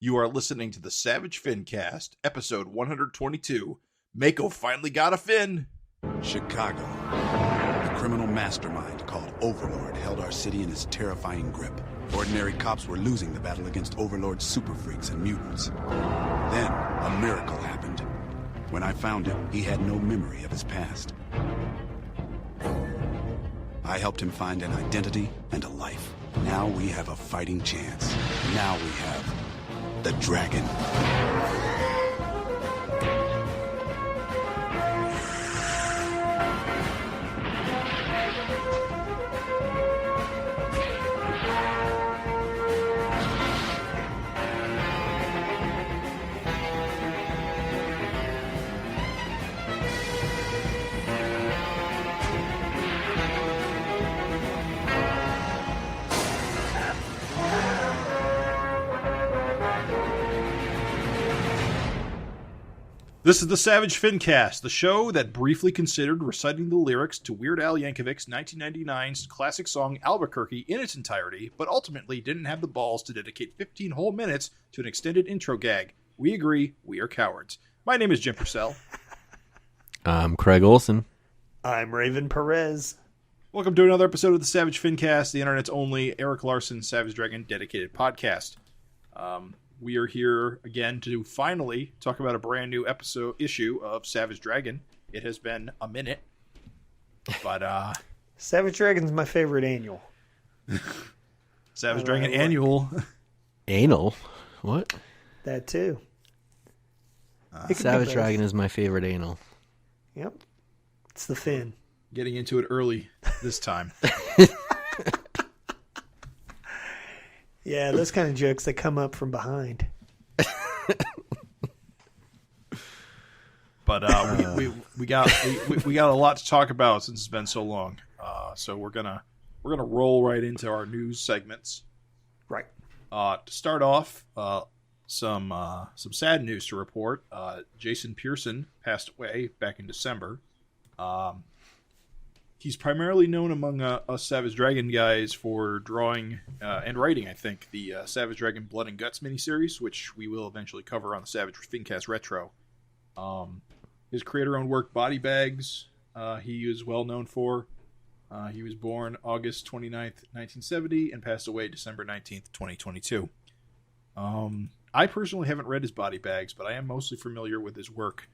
You are listening to the Savage FINcast, episode 122. Mako finally got a fin. Chicago. A criminal mastermind called Overlord held our city in his terrifying grip. Ordinary cops were losing the battle against Overlord's super freaks and mutants. Then, a miracle happened. When I found him, he had no memory of his past. I helped him find an identity and a life. Now we have a fighting chance. Now we have the dragon. This is the Savage FINcast, the show that briefly considered reciting the lyrics to Weird Al Yankovic's 1999's classic song Albuquerque in its entirety, but ultimately didn't have the balls to dedicate 15 whole minutes to an extended intro gag. We agree, we are cowards. My name is Jim Purcell. I'm Craig Olson. I'm Raven Perez. Welcome to another episode of the Savage FINcast, the internet's only Erik Larsen Savage Dragon dedicated podcast. We are here again to finally talk about a brand new issue of Savage Dragon. It has been a minute, but Savage Dragon's my favorite annual. Savage Dragon Annual. Anal? What? That too. Savage Dragon is my favorite anal. Yep. It's the fin. Getting into it early this time. Yeah, those kind of jokes that come up from behind. But we got a lot to talk about since it's been so long. So we're gonna roll right into our news segments. Right. To start off, some sad news to report. Jason Pearson passed away back in December. He's primarily known among us Savage Dragon guys for drawing and writing, I think, the Savage Dragon Blood and Guts miniseries, which we will eventually cover on the Savage FINcast Retro. His creator-owned work, Body Bags, he is well known for. He was born August 29th, 1970, and passed away December 19th, 2022. I personally haven't read his Body Bags, but I am mostly familiar with his work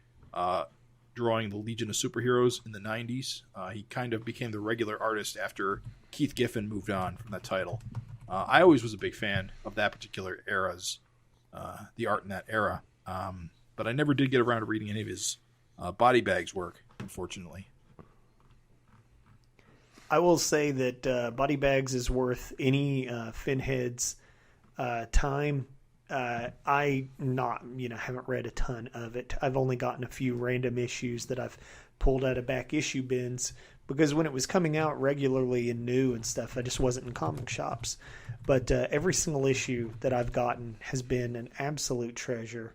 drawing the Legion of Superheroes in the 90s. He kind of became the regular artist after Keith Giffen moved on from that title. I always was a big fan of that particular era's, the art in that era. But I never did get around to reading any of his Body Bags work, unfortunately. I will say that Body Bags is worth any Finhead's time. I haven't read a ton of it. I've only gotten a few random issues that I've pulled out of back issue bins because when it was coming out regularly and new and stuff, I just wasn't in comic shops. But every single issue that I've gotten has been an absolute treasure.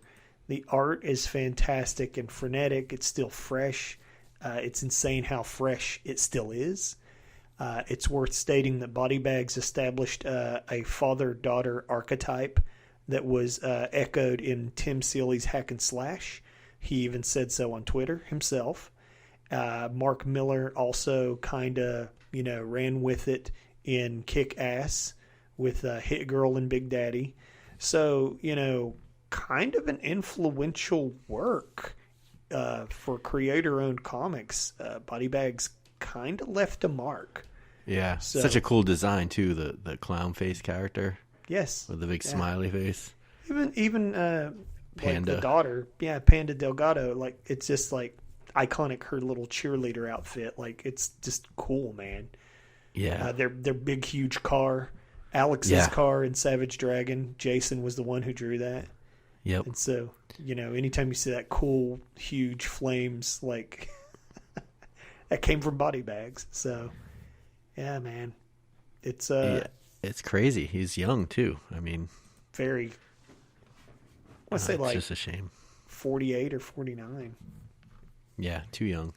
The art is fantastic and frenetic. It's still fresh. It's insane how fresh it still is. It's worth stating that Body Bags established a father-daughter archetype that was echoed in Tim Seeley's Hack and Slash. He even said so on Twitter himself. Mark Miller also kind of, ran with it in Kick-Ass with Hit Girl and Big Daddy. So, kind of an influential work for creator-owned comics. Body Bags kind of left a mark. Yeah, such a cool design, too, the clown face character. Yes. With the big smiley face. Even Panda. like the daughter, Panda Delgado, like it's just like iconic, her little cheerleader outfit. Like it's just cool, man. Yeah. Their big huge car, Alex's car in Savage Dragon. Jason was the one who drew that. Yep. And so, anytime you see that cool huge flames, like that came from Body Bags. So yeah, man. It's It's crazy. He's young too. I mean, very. I say it's like just a shame. 48 or 49. Yeah, too young.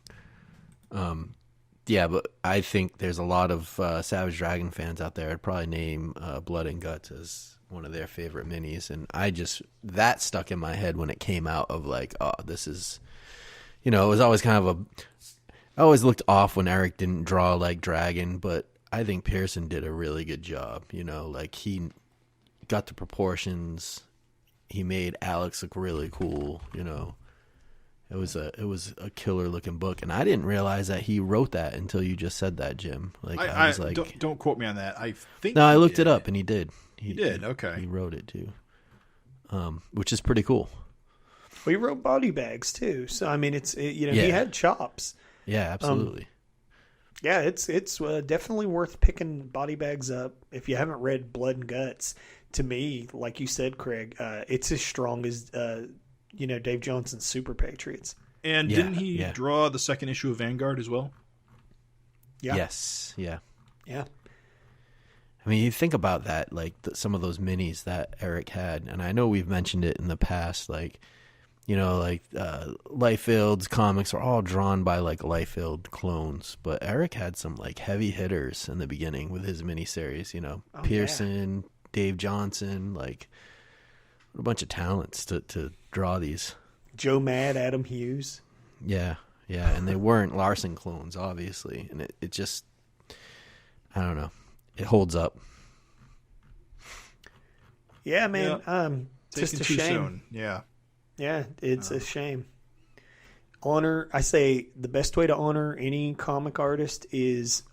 Yeah, but I think there's a lot of Savage Dragon fans out there. I'd probably name Blood and Guts as one of their favorite minis, and that stuck in my head when it came out of like, oh, this is, it was always kind of I always looked off when Erik didn't draw like Dragon, but I think Pearson did a really good job. Like he got the proportions, he made Alex look really cool. It was a killer looking book, and I didn't realize that he wrote that until you just said that, Jim. Like I was like, don't quote me on that. I think no, I looked it up, and he did. He did. Okay, he wrote it too, which is pretty cool. Well, he wrote Body Bags too, so I mean, he had chops. Yeah, absolutely. Yeah, it's definitely worth picking Body Bags up if you haven't read Blood and Guts. To me, like you said, Craig, it's as strong as Dave Johnson's Super Patriots. And didn't he draw the second issue of Vanguard as well? Yeah. Yes. Yeah. Yeah. I mean, you think about that, like some of those minis that Erik had, and I know we've mentioned it in the past, like, Liefeld's comics are all drawn by like Liefeld clones, but Erik had some like heavy hitters in the beginning with his miniseries. Pearson, Dave Johnson, like a bunch of talents to draw these. Joe Mad, Adam Hughes. Yeah, and they weren't Larsen clones, obviously, and it just, I don't know, it holds up. Yeah, man. Just a shame. Soon. Yeah. Yeah, it's a shame. I say the best way to honor any comic artist is,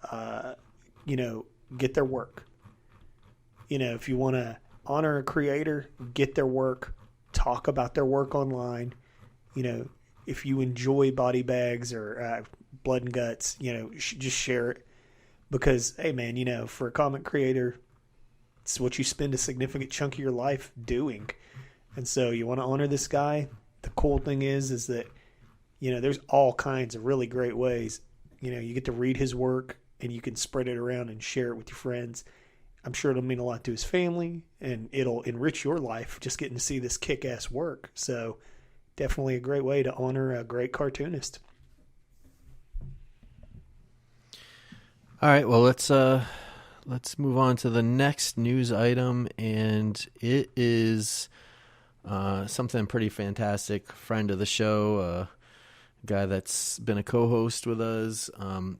get their work. If you want to honor a creator, get their work, talk about their work online. If you enjoy Body Bags or Blood and Guts, just share it. Because, hey, man, for a comic creator, it's what you spend a significant chunk of your life doing. And so you want to honor this guy. The cool thing is that, there's all kinds of really great ways. You get to read his work and you can spread it around and share it with your friends. I'm sure it'll mean a lot to his family, and it'll enrich your life just getting to see this kick-ass work. So definitely a great way to honor a great cartoonist. All right, well, let's move on to the next news item, and it is something pretty fantastic. Friend of the show, guy that's been a co-host with us,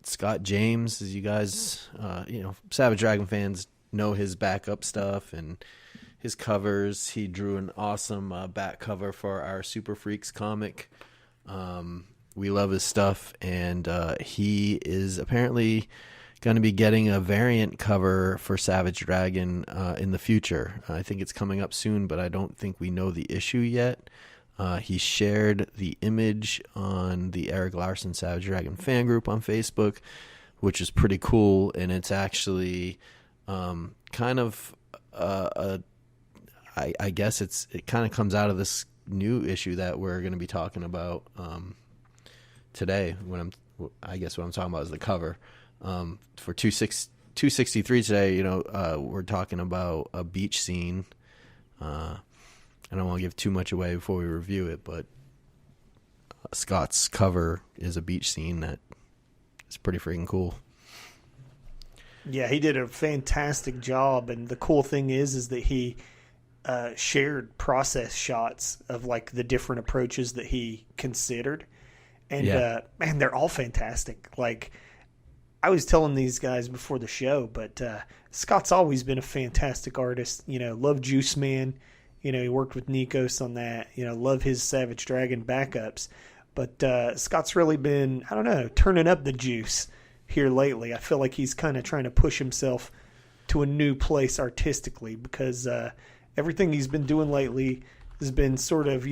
Scott James. As you guys, Savage Dragon fans know his backup stuff and his covers. He drew an awesome back cover for our Super Freaks comic. We love his stuff, and he is apparently going to be getting a variant cover for Savage Dragon in the future. I think it's coming up soon, but I don't think we know the issue yet. He shared the image on the Erik Larsen Savage Dragon fan group on Facebook, which is pretty cool, and it's actually kind of I guess it kind of comes out of this new issue that we're going to be talking about today. What I'm talking about is the cover. For 263 today, we're talking about a beach scene. I don't want to give too much away before we review it, but Scott's cover is a beach scene that is pretty freaking cool. Yeah, he did a fantastic job, and the cool thing is that he shared process shots of like the different approaches that he considered, and man, they're all fantastic. Like, I was telling these guys before the show, but Scott's always been a fantastic artist. Love Juice Man. He worked with Nikos on that. Love his Savage Dragon backups. But Scott's really been, I don't know, turning up the juice here lately. I feel like he's kind of trying to push himself to a new place artistically, because everything he's been doing lately has been sort of,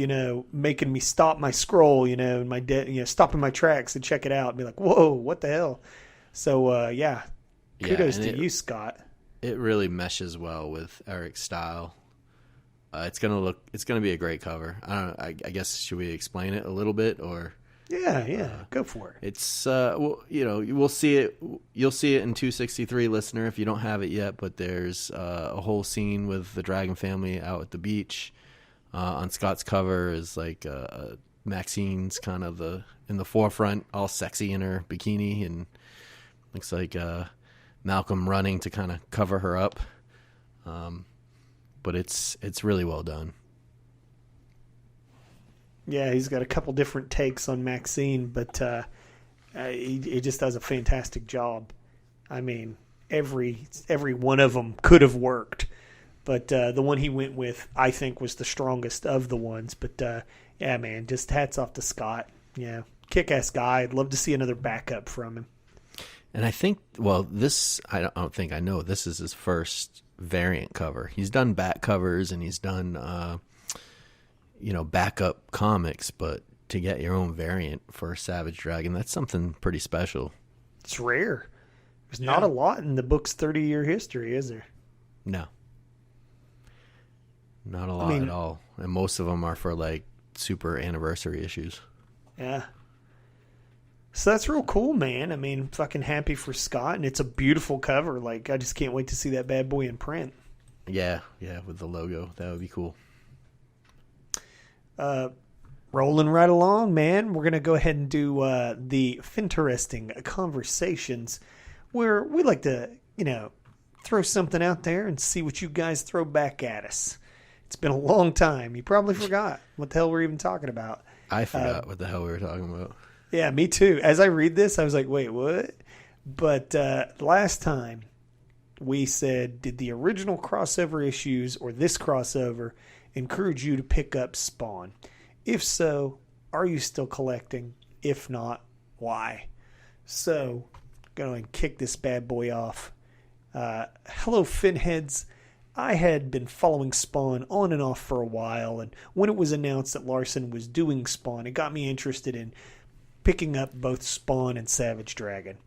making me stop my scroll, and my stopping my tracks and check it out and be like, whoa, what the hell? So, kudos to you, Scott. It really meshes well with Erik's style. It's gonna be a great cover. I don't know. I guess, should we explain it a little bit, or? Yeah, go for it. It's we'll see it. You'll see it in 263, listener, if you don't have it yet. But there's a whole scene with the Dragon family out at the beach. On Scott's cover is like Maxine's kind of in the forefront, all sexy in her bikini, and looks like Malcolm running to kind of cover her up. but it's really well done. Yeah, he's got a couple different takes on Maxine, but he just does a fantastic job. I mean, every one of them could have worked, but the one he went with, I think, was the strongest of the ones. But yeah, man, just hats off to Scott. Yeah, kick-ass guy. I'd love to see another backup from him. And I think, well, this, I don't think I know, this is his first variant cover. He's done back covers and he's done, backup comics, but to get your own variant for Savage Dragon, that's something pretty special. It's rare. There's not a lot in the book's 30-year history, is there? No. Not a lot at all. And most of them are for, like, super anniversary issues. Yeah. So that's real cool, man. I mean, fucking happy for Scott, and it's a beautiful cover. Like, I just can't wait to see that bad boy in print. Yeah, with the logo. That would be cool. Rolling right along, man. We're going to go ahead and do the FINteresting Conversations, where we like to, throw something out there and see what you guys throw back at us. It's been a long time. You probably forgot what the hell we're even talking about. I forgot what the hell we were talking about. Yeah, me too. As I read this, I was like, wait, what? But last time we said, did the original crossover issues or this crossover encourage you to pick up Spawn? If so, are you still collecting? If not, why? So, going to kick this bad boy off. Hello, Finheads. I had been following Spawn on and off for a while, and when it was announced that Larsen was doing Spawn, it got me interested in picking up both Spawn and Savage Dragon.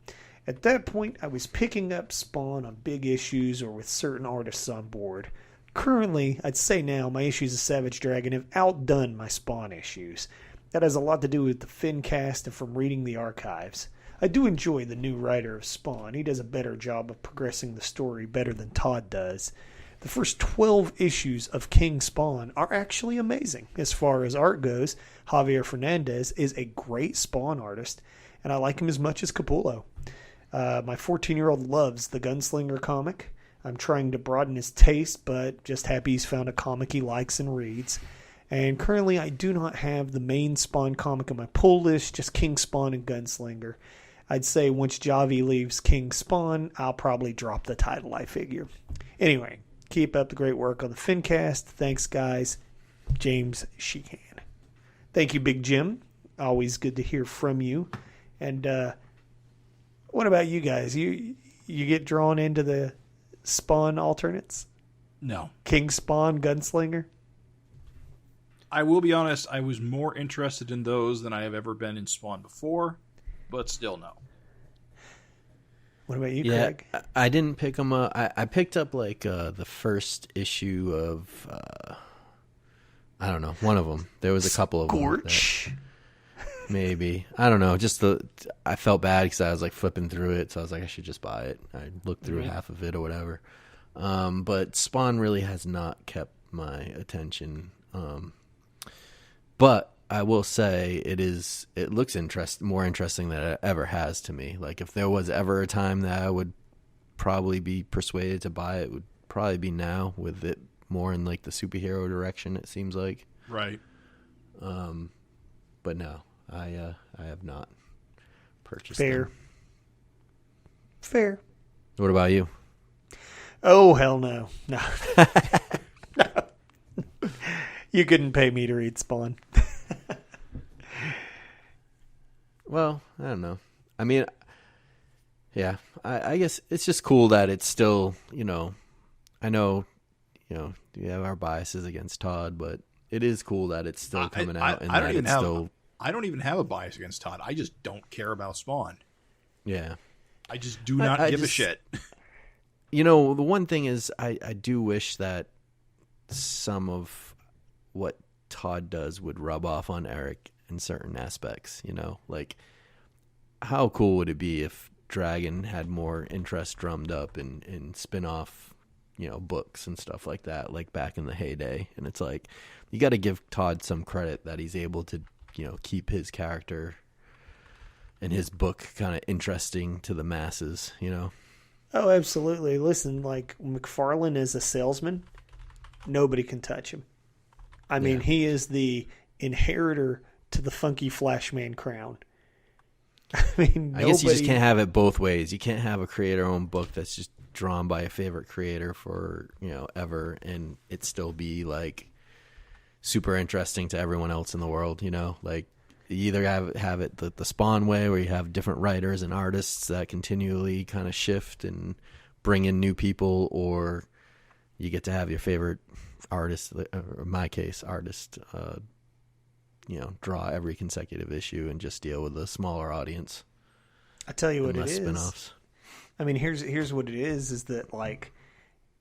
At that point, I was picking up Spawn on big issues or with certain artists on board. Currently, I'd say now, my issues of Savage Dragon have outdone my Spawn issues. That has a lot to do with the FINcast and from reading the archives. I do enjoy the new writer of Spawn. He does a better job of progressing the story better than Todd does. The first 12 issues of King Spawn are actually amazing. As far as art goes, Javier Fernandez is a great Spawn artist, and I like him as much as Capullo. My 14-year-old loves the Gunslinger comic. I'm trying to broaden his taste, but just happy he's found a comic he likes and reads. And currently I do not have the main Spawn comic on my pull list, just King Spawn and Gunslinger. I'd say once Javi leaves King Spawn, I'll probably drop the title, I figure. Anyway, keep up the great work on the FINcast. Thanks, guys. James Sheehan. Thank you, Big Jim. Always good to hear from you. And what about you guys? You get drawn into the Spawn alternates? No. King Spawn, Gunslinger? I will be honest, I was more interested in those than I have ever been in Spawn before, but still no. What about you, Craig? I didn't pick them up. I picked up like the first issue of, I don't know, one of them. There was a couple of them. Scorch? Maybe. I don't know. I felt bad because I was like flipping through it, so I was like, I should just buy it. I looked through half of it or whatever. But Spawn really has not kept my attention. But I will say it looks more interesting than it ever has to me. Like if there was ever a time that I would probably be persuaded to buy it, would probably be now, with it more in like the superhero direction, it seems like. Right. But no, I have not purchased Fair. them. Fair. What about you? Oh, hell no. No. No. You couldn't pay me to read Spawn. Well, I don't know. I mean, yeah, I guess it's just cool that it's still, I know, we have our biases against Todd, but it is cool that it's still coming out. I don't even have a bias against Todd. I just don't care about Spawn. Yeah. I just do not give a shit. The one thing is I do wish that some of what Todd does would rub off on Erik in certain aspects, like how cool would it be if Dragon had more interest drummed up in spin-off, books and stuff like that, like back in the heyday. And it's like, you got to give Todd some credit that he's able to, keep his character and his book kind of interesting to the masses, Oh, absolutely. Listen, like McFarlane is a salesman. nobody can touch him. I mean, he is the inheritor to the funky Flashman crown. I mean, I guess you just can't have it both ways. You can't have a creator-owned book that's just drawn by a favorite creator for, ever, and it still be like super interesting to everyone else in the world, like you either have it the Spawn way, where you have different writers and artists that continually kind of shift and bring in new people, or you get to have your favorite artist, or in my case, artist, draw every consecutive issue and just deal with a smaller audience. I tell you what it is. Spin-offs. I mean, here's what it is that, like,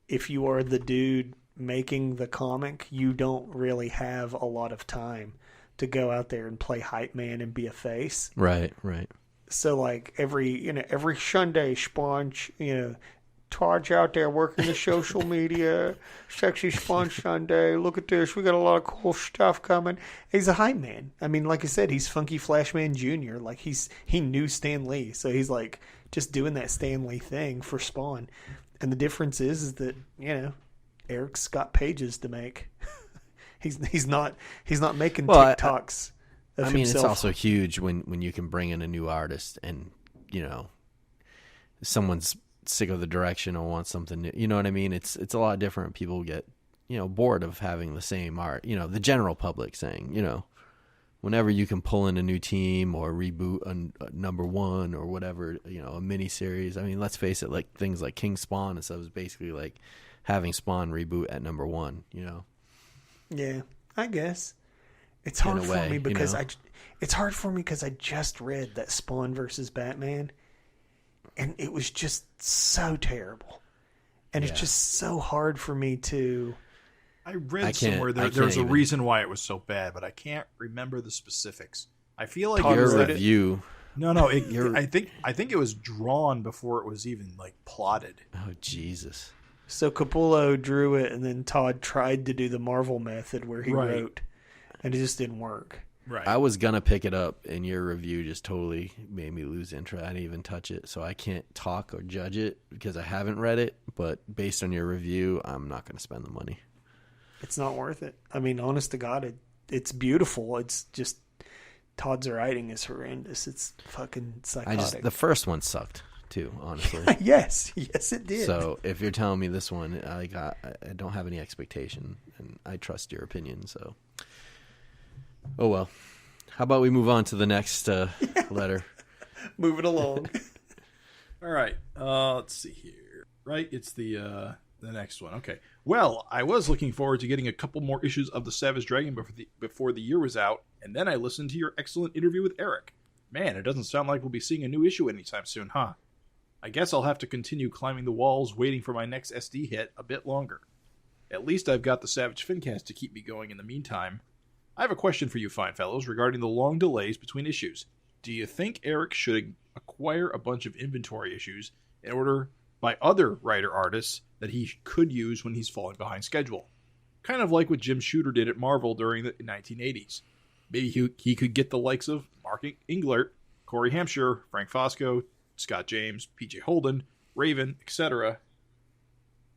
if you are the dude making the comic, you don't really have a lot of time to go out there and play hype man and be a face. Right. So, like, every Sunday, Spawn, Todd's out there working the social media, Sexy Spawn Sunday, look at this, we got a lot of cool stuff coming. He's a hype man. I mean, like I said, he's Funky Flashman Jr. Like, he knew Stan Lee, so he's, like, just doing that Stan Lee thing for Spawn. And the difference is that, Erik's got pages to make. he's not making TikToks of himself. It's also huge when you can bring in a new artist and, someone's sick of the direction or want something new. You know what I mean? It's a lot different. People get, bored of having the same art. The general public saying, whenever you can pull in a new team or reboot a number one or whatever, a mini series. I mean, let's face it, like things like King Spawn and stuff is basically like having Spawn reboot at number one, Yeah, I guess. It's hard for me because I just read that Spawn versus Batman, and it was just so terrible. And it's just so hard for me to... I read somewhere there's a reason why it was so bad, but I can't remember the specifics. I feel like your review... No. I think it was drawn before it was even, like, plotted. Oh, Jesus. So Capullo drew it, and then Todd tried to do the Marvel method where he wrote, and it just didn't work. Right. I was going to pick it up, and your review just totally made me lose interest. I didn't even touch it, so I can't talk or judge it because I haven't read it. But based on your review, I'm not going to spend the money. It's not worth it. I mean, honest to God, it's beautiful. It's just Todd's writing is horrendous. It's fucking psychotic. The first one sucked too, honestly. yes, it did. So if you're telling me this one, I don't have any expectation, and I trust your opinion. So. Oh, well. How about we move on to the next letter? Move it along. All right. Let's see here. Right? It's the next one. Okay. Well, I was looking forward to getting a couple more issues of the Savage Dragon before the year was out, and then I listened to your excellent interview with Erik. Man, it doesn't sound like we'll be seeing a new issue anytime soon, huh? I guess I'll have to continue climbing the walls waiting for my next SD hit a bit longer. At least I've got the Savage FINcast to keep me going in the meantime. I have a question for you fine fellows regarding the long delays between issues. Do you think Erik should acquire a bunch of inventory issues in order by other writer-artists that he could use when he's falling behind schedule? Kind of like what Jim Shooter did at Marvel during the 1980s. Maybe he could get the likes of Mark Englert, Corey Hampshire, Frank Fosco, Scott James, PJ Holden, Raven, etc.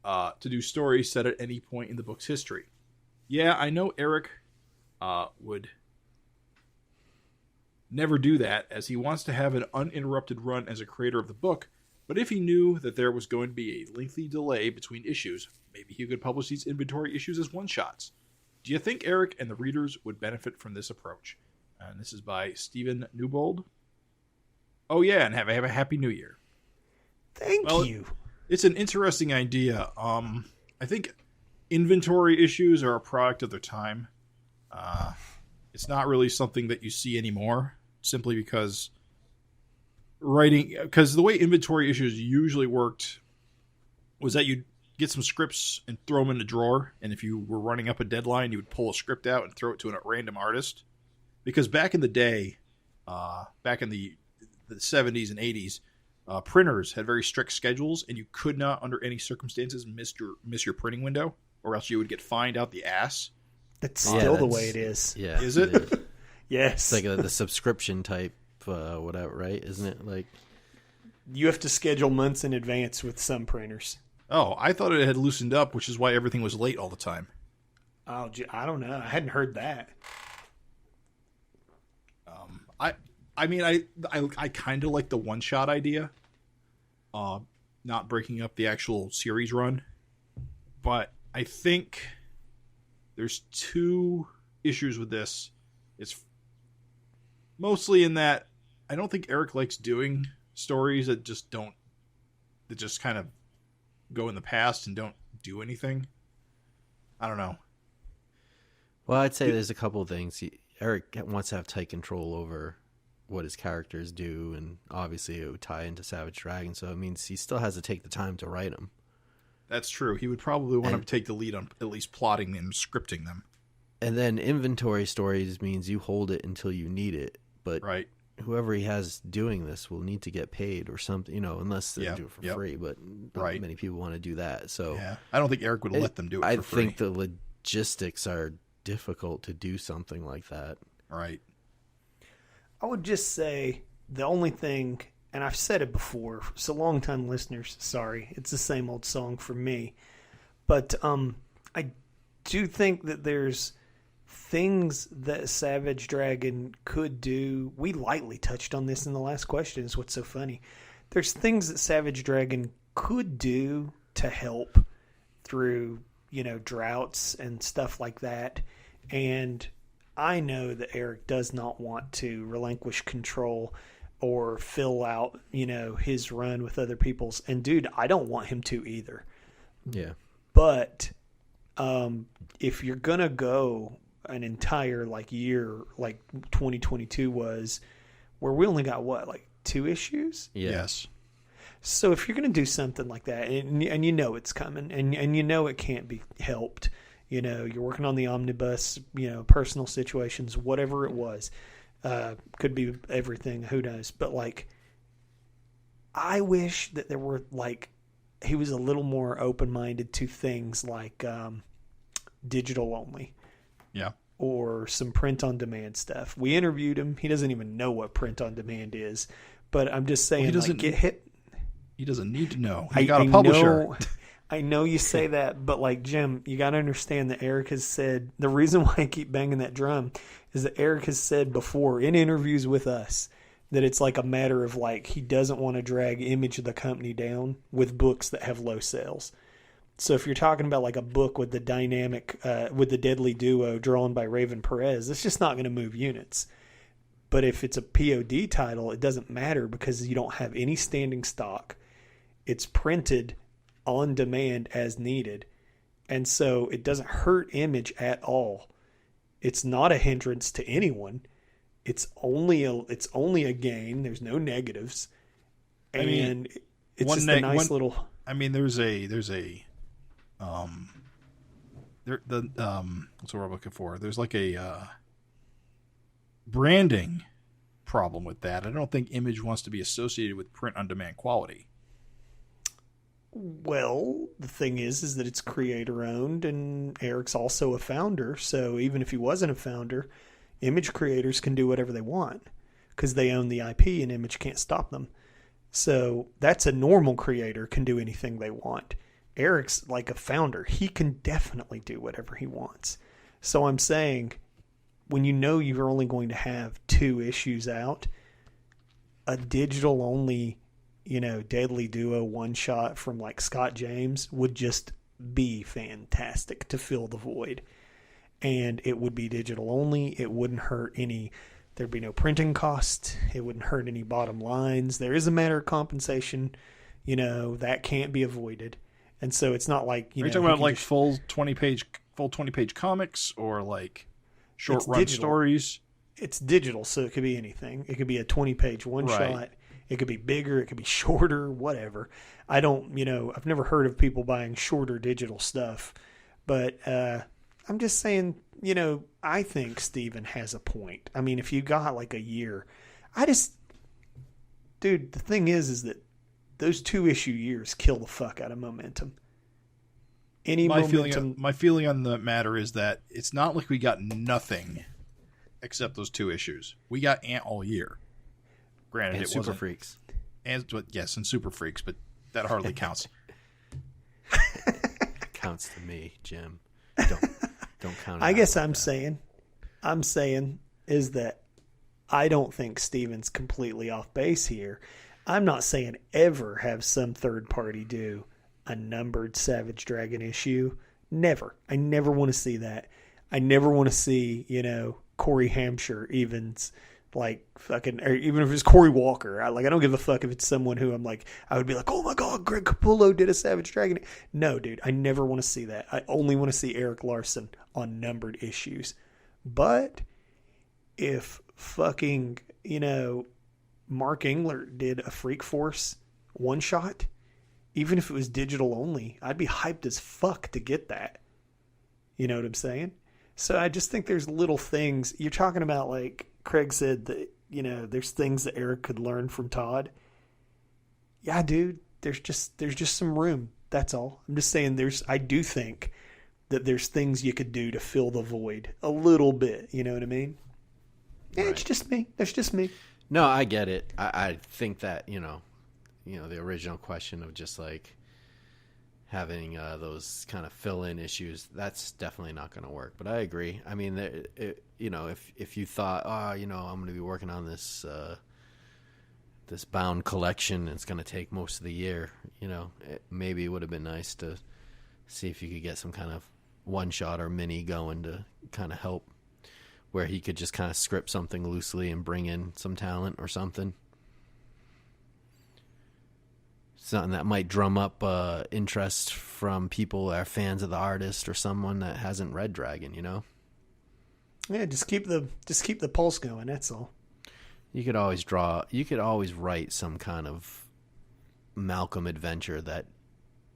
To do stories set at any point in the book's history. Yeah, I know Erik would never do that, as he wants to have an uninterrupted run as a creator of the book, but if he knew that there was going to be a lengthy delay between issues, maybe he could publish these inventory issues as one-shots. Do you think Erik and the readers would benefit from this approach? And this is by Stephen Newbold. Oh yeah, and have a happy new year. Thank you. It's an interesting idea. I think inventory issues are a product of their time. It's not really something that you see anymore, simply because the way inventory issues usually worked was that you'd get some scripts and throw them in a drawer, and if you were running up a deadline, you would pull a script out and throw it to a random artist. Because back in the day, back in the 70s and 80s, printers had very strict schedules, and you could not, under any circumstances, miss your printing window, or else you would get fined out the ass. That's still the way it is. Yeah. Is it? Yes. It's like the subscription type, whatever, right? Isn't it like... You have to schedule months in advance with some printers. Oh, I thought it had loosened up, which is why everything was late all the time. Oh, I don't know. I hadn't heard that. I mean, I kind of like the one-shot idea. Not breaking up the actual series run. But I think there's two issues with this. It's mostly in that I don't think Erik likes doing stories that just kind of go in the past and don't do anything. I don't know. Well, I'd say there's a couple of things. Erik wants to have tight control over what his characters do, and obviously it would tie into Savage Dragon, so it means he still has to take the time to write them. That's true. He would probably want to take the lead on at least plotting them, scripting them. And then inventory stories means you hold it until you need it, but right. Whoever he has doing this will need to get paid or something, unless they do it for free, but not many people want to do that. So I don't think Erik would let them do it for free. I think the logistics are difficult to do something like that. Right. I would just say the only thing, and I've said it before, so long-time listeners, sorry, it's the same old song for me. But I do think that there's things that Savage Dragon could do. We lightly touched on this in the last question, is what's so funny. There's things that Savage Dragon could do to help through, droughts and stuff like that. And I know that Erik does not want to relinquish control or fill out, his run with other people's. And dude, I don't want him to either. Yeah. But if you're going to go an entire year like 2022 was, where we only got 2 issues? Yes. So if you're going to do something like that, and it's coming, and it can't be helped, you're working on the omnibus, personal situations, whatever it was, could be everything, who knows? But I wish that there were he was a little more open-minded to things like digital only. Yeah. Or some print-on-demand stuff. We interviewed him. He doesn't even know what print-on-demand is. But I'm just saying, he doesn't get hit. He doesn't need to know. He got a publisher. I know you say that, but Jim, you got to understand that Erik has said, the reason why I keep banging that drum is that Erik has said before in interviews with us that it's a matter of he doesn't want to drag Image of the company down with books that have low sales. So if you're talking about a book with the dynamic, with the deadly duo drawn by Raven Perez, it's just not going to move units. But if it's a POD title, it doesn't matter because you don't have any standing stock. It's printed on demand as needed. And so it doesn't hurt Image at all. It's not a hindrance to anyone. It's only a gain. There's no negatives. And it's just a nice little... I mean, there's a what's what we're looking for? There's a branding problem with that. I don't think Image wants to be associated with print on demand quality. Well, the thing is that it's creator owned, and Erik's also a founder. So even if he wasn't a founder, Image creators can do whatever they want because they own the IP, and Image can't stop them. So that's a normal creator can do anything they want. Erik's like a founder. He can definitely do whatever he wants. So I'm saying, when you're only going to have 2 issues out, a digital only, Deadly Duo one shot from Scott James would just be fantastic to fill the void. And it would be digital only. It wouldn't hurt any, there'd be no printing cost. It wouldn't hurt any bottom lines. There is a matter of compensation, that can't be avoided. And so it's not like, Are you talking about full 20 page comics or short run digital stories? It's digital, so it could be anything. It could be a 20-page one shot. It could be bigger. It could be shorter, whatever. I don't, I've never heard of people buying shorter digital stuff. But I'm just saying, I think Steven has a point. I mean, if you got a year, dude, the thing is that those 2-issue years kill the fuck out of momentum. My feeling on the matter is that it's not like we got nothing except those 2 issues. We got Ant all year. Granted, and it Super wasn't Freaks. And Super Freaks, but that hardly counts. Counts to me, Jim. Don't count. I guess I'm saying is that I don't think Steven's completely off base here. I'm not saying ever have some third party do a numbered Savage Dragon issue. Never. I never want to see that. I never want to see, Corey Hampshire evens like fucking, or even if it's Corey Walker. I don't give a fuck if it's someone who I would be like, oh my God, Greg Capullo did a Savage Dragon. No, dude, I never want to see that. I only want to see Erik Larsen on numbered issues. But if fucking, Mark Engler did a Freak Force one shot, even if it was digital only, I'd be hyped as fuck to get that. You know what I'm saying? So I just think there's little things. You're talking about, like Craig said, that, there's things that Erik could learn from Todd. Yeah, dude, there's just some room. That's all. I'm just saying I do think that there's things you could do to fill the void a little bit. You know what I mean? Yeah, right. It's just me. That's just me. No, I get it. I think that, the original question of just like having those kind of fill-in issues, that's definitely not going to work. But I agree. I mean, if you thought, I'm going to be working on this this bound collection, it's going to take most of the year, maybe it would have been nice to see if you could get some kind of one-shot or mini going to kind of help, where he could just kind of script something loosely and bring in some talent or something. Something that might drum up interest from people that are fans of the artist or someone that hasn't read Dragon, Yeah, just keep the pulse going, that's all. You could always write some kind of Malcolm adventure that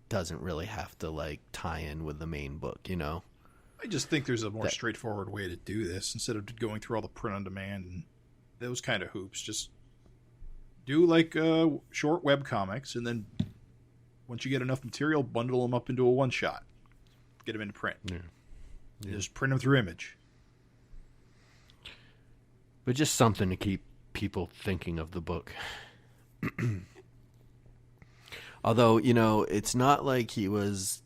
doesn't really have to like tie in with the main book, I just think there's a more straightforward way to do this instead of going through all the print on demand and those kind of hoops. Just do like short web comics, and then once you get enough material, bundle them up into a one shot, get them into print. Yeah. Just print them through Image. But just something to keep people thinking of the book. Although, it's not like he was,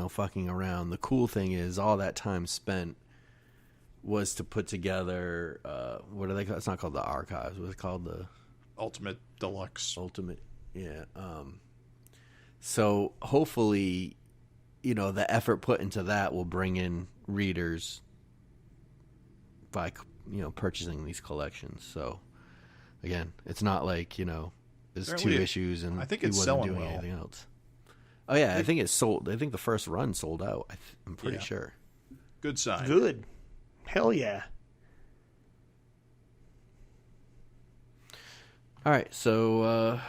fucking around. The cool thing is all that time spent was to put together, what are they called? It's not called the Archives. What's it called? The Ultimate Deluxe. Ultimate, yeah. So hopefully, the effort put into that will bring in readers by, purchasing these collections. So again, it's not like, there's apparently 2 issues and I think he it's wasn't selling doing well. anything else. Oh yeah, I think it's sold. I think the first run sold out. I'm pretty sure. Good sign. Good. Hell yeah. All right, so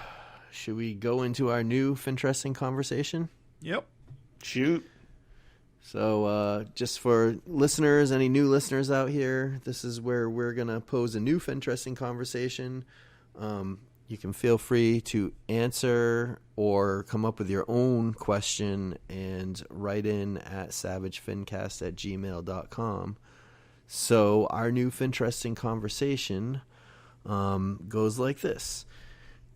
should we go into our new FINteresting conversation? Yep. Shoot. So just for listeners, any new listeners out here, this is where we're going to pose a new FINteresting conversation. You can feel free to answer or come up with your own question and write in at savagefincast@gmail.com. So our new FINteresting conversation goes like this.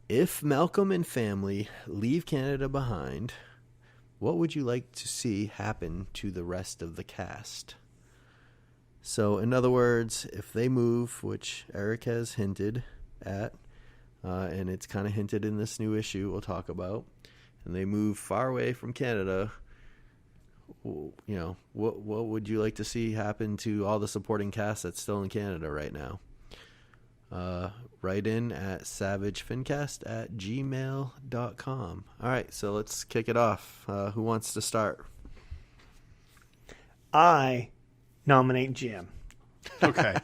If Malcolm and family leave Canada behind, what would you like to see happen to the rest of the cast? So in other words, if they move, which Erik has hinted at, and it's kind of hinted in this new issue we'll talk about, and they move far away from Canada, what would you like to see happen to all the supporting cast that's still in Canada right now? Write in at savagefincast@gmail.com. All right, so let's kick it off. Who wants to start? I nominate Jim. Okay.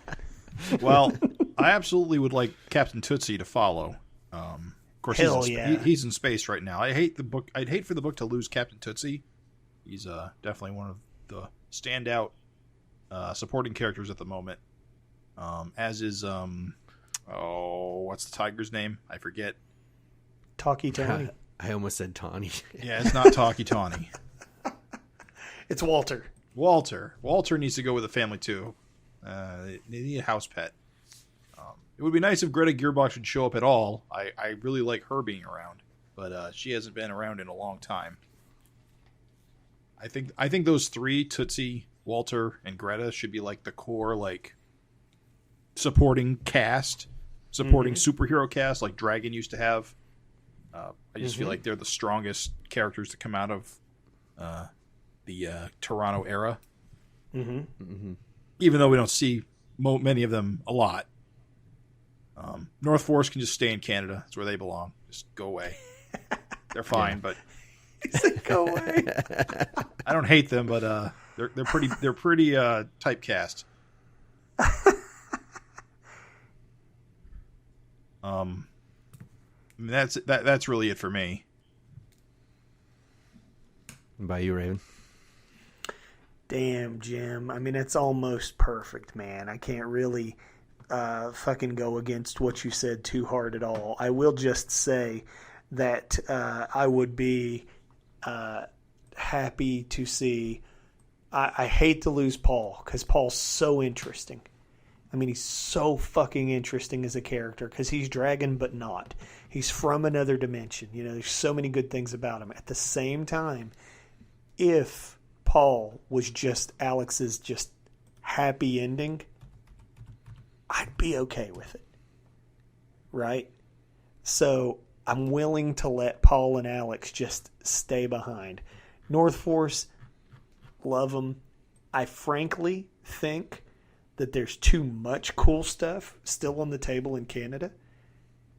Well, I absolutely would like Captain Tootsie to follow. Of course, he's in space right now. I'd hate for the book to lose Captain Tootsie. He's definitely one of the standout supporting characters at the moment. As is what's the tiger's name? I forget. Talkie Tawny. I almost said Tawny. Yeah, it's not Talkie Tawny. It's Walter. Walter needs to go with the family too. They need a house pet. It would be nice if Greta Gearbox would show up at all. I really like her being around, but she hasn't been around in a long time. I think those 3, Tootsie, Walter and Greta should be like the core, like supporting superhero cast, like Dragon used to have. I just feel like they're the strongest characters to come out of the Toronto era. Even though we don't see many of them a lot. North Force can just stay in Canada. That's where they belong. Just go away. They're fine, but go away. I don't hate them, but they're pretty typecast. I mean, that's really it for me. By you, Raven? Damn, Jim. I mean, it's almost perfect, man. I can't really fucking go against what you said too hard at all. I will just say that I would be happy to see. I hate to lose Paul because Paul's so interesting. I mean, he's so fucking interesting as a character because he's Dragon, but not. He's from another dimension. You know, there's so many good things about him. At the same time, if Paul was just Alex's just happy ending, I'd be okay with it. Right? So I'm willing to let Paul and Alex just stay behind. North Force, love them. I frankly think that there's too much cool stuff still on the table in Canada.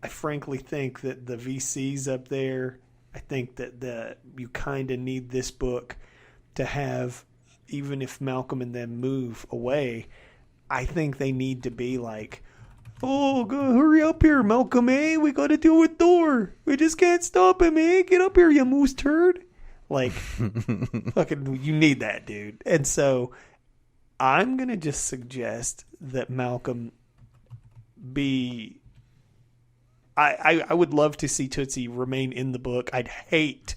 I frankly think that the VC's up there. I think that you kind of need this book to have, even if Malcolm and them move away, I think they need to be like, oh, go hurry up here, Malcolm, eh? We got to deal with Thor. We just can't stop him, eh? Get up here, you moose turd. Like, fucking, you need that, dude. And so I'm going to just suggest that Malcolm be... I would love to see Tootsie remain in the book. I'd hate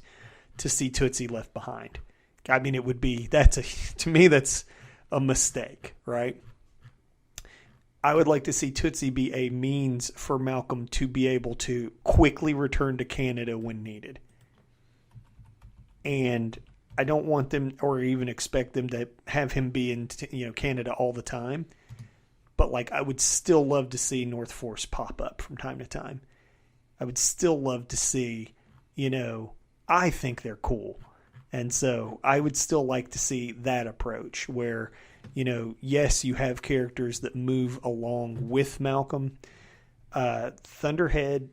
to see Tootsie left behind. I mean, it would be... to me, that's a mistake, right? I would like to see Tootsie be a means for Malcolm to be able to quickly return to Canada when needed. And I don't want them or even expect them to have him be in Canada all the time. But like, I would still love to see North Force pop up from time to time. I would still love to see, I think they're cool. And so I would still like to see that approach where, yes, you have characters that move along with Malcolm. Thunderhead,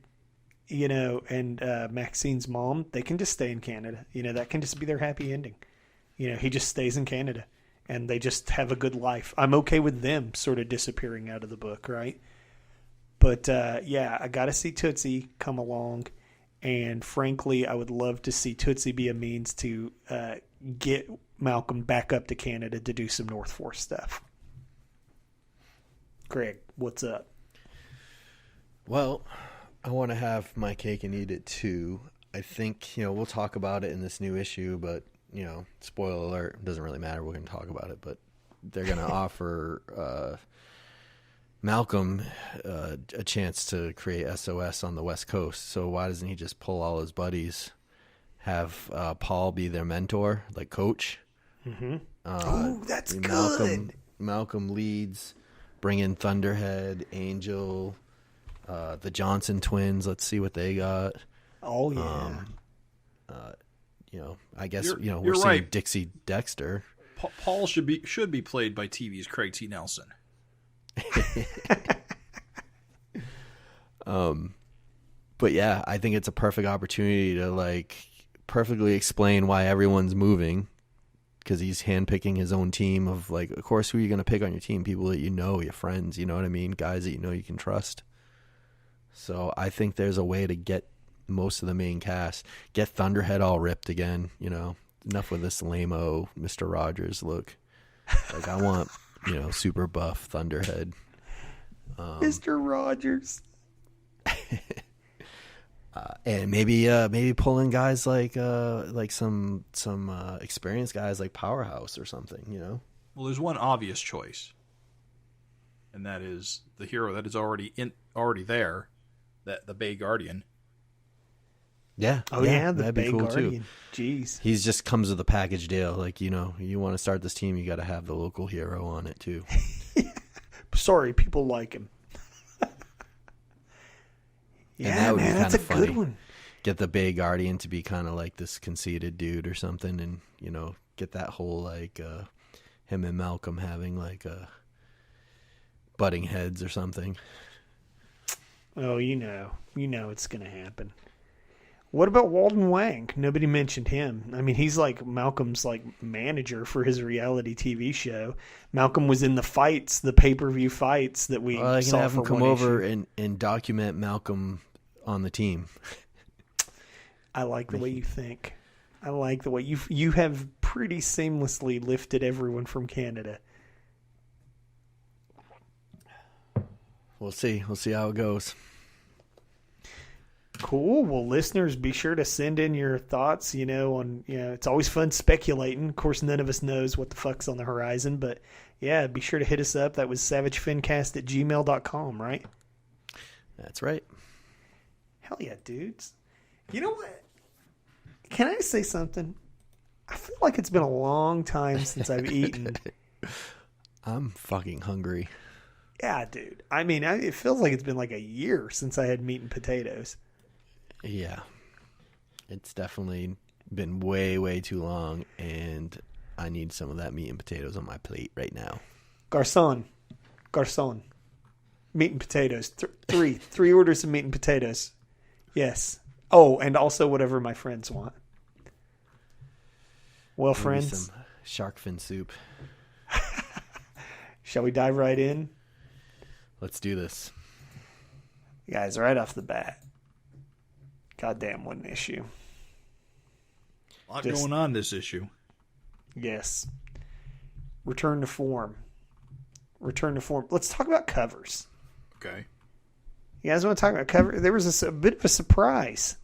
and Maxine's mom, they can just stay in Canada. That can just be their happy ending. He just stays in Canada and they just have a good life. I'm okay with them sort of disappearing out of the book, right? But I got to see Tootsie come along. And frankly, I would love to see Tootsie be a means to get Malcolm back up to Canada to do some North Force stuff. Greg, what's up? Well, I want to have my cake and eat it too. I think, we'll talk about it in this new issue, but, spoiler alert, it doesn't really matter. We're going to talk about it, but they're going to offer Malcolm a chance to create SOS on the West Coast. So why doesn't he just pull all his buddies, have Paul be their mentor, like coach? Mm-hmm. Oh, that's good. Malcolm leads, bring in Thunderhead, Angel, the Johnson twins. Let's see what they got. Oh yeah. I guess we're you're seeing right. Dixie Dexter. Paul should be played by TV's Craig T. Nelson. But yeah, I think it's a perfect opportunity to perfectly explain why everyone's moving, because he's handpicking his own team of of course, who are you going to pick on your team? People that your friends, you know what I mean? Guys that you can trust. So I think there's a way to get most of the main cast, get Thunderhead all ripped again, enough with this lame-o Mr. Rogers look. I want, super buff Thunderhead. Mr. Rogers. And maybe pull in guys like some experienced guys like Powerhouse or something, Well, there's one obvious choice, and that is the hero that is already there, that the Bay Guardian. Yeah. Oh yeah, the that'd be Bay cool Guardian. too. Jeez. He's just comes with a package deal. Like, you want to start this team, you got to have the local hero on it too. Sorry, people like him. And that would be that's a kind of funny. good one. Get the Bay Guardian to be kind of like this conceited dude or something, and get that whole like him and Malcolm having like butting heads or something. Oh, you know it's gonna happen. What about Walden Wang? Nobody mentioned him. I mean, he's like Malcolm's like manager for his reality TV show. Malcolm was in the fights, the pay-per-view fights that we I can saw have for him come one over issue. and document Malcolm on the team. I like the way you think. I like the way you have pretty seamlessly lifted everyone from Canada. We'll see. We'll see how it goes. Cool. Well, listeners, be sure to send in your thoughts, it's always fun speculating. Of course, none of us knows what the fuck's on the horizon, but yeah, be sure to hit us up. That was savagefincast@gmail.com, right? That's right. Hell yeah, dudes. You know what? Can I say something? I feel like it's been a long time since I've eaten. I'm fucking hungry. Yeah, dude. I mean, it feels like it's been like a year since I had meat and potatoes. Yeah. It's definitely been way, way too long, and I need some of that meat and potatoes on my plate right now. Garçon. Meat and potatoes. Three orders of meat and potatoes. Yes. Oh, and also whatever my friends want. Well, Maybe friends. some shark fin soup. Shall we dive right in? Let's do this. Guys, right off the bat. Goddamn, what an issue. A lot going on this issue. Yes. Return to form. Let's talk about covers. Okay. You guys want to talk about cover? There was a bit of a surprise.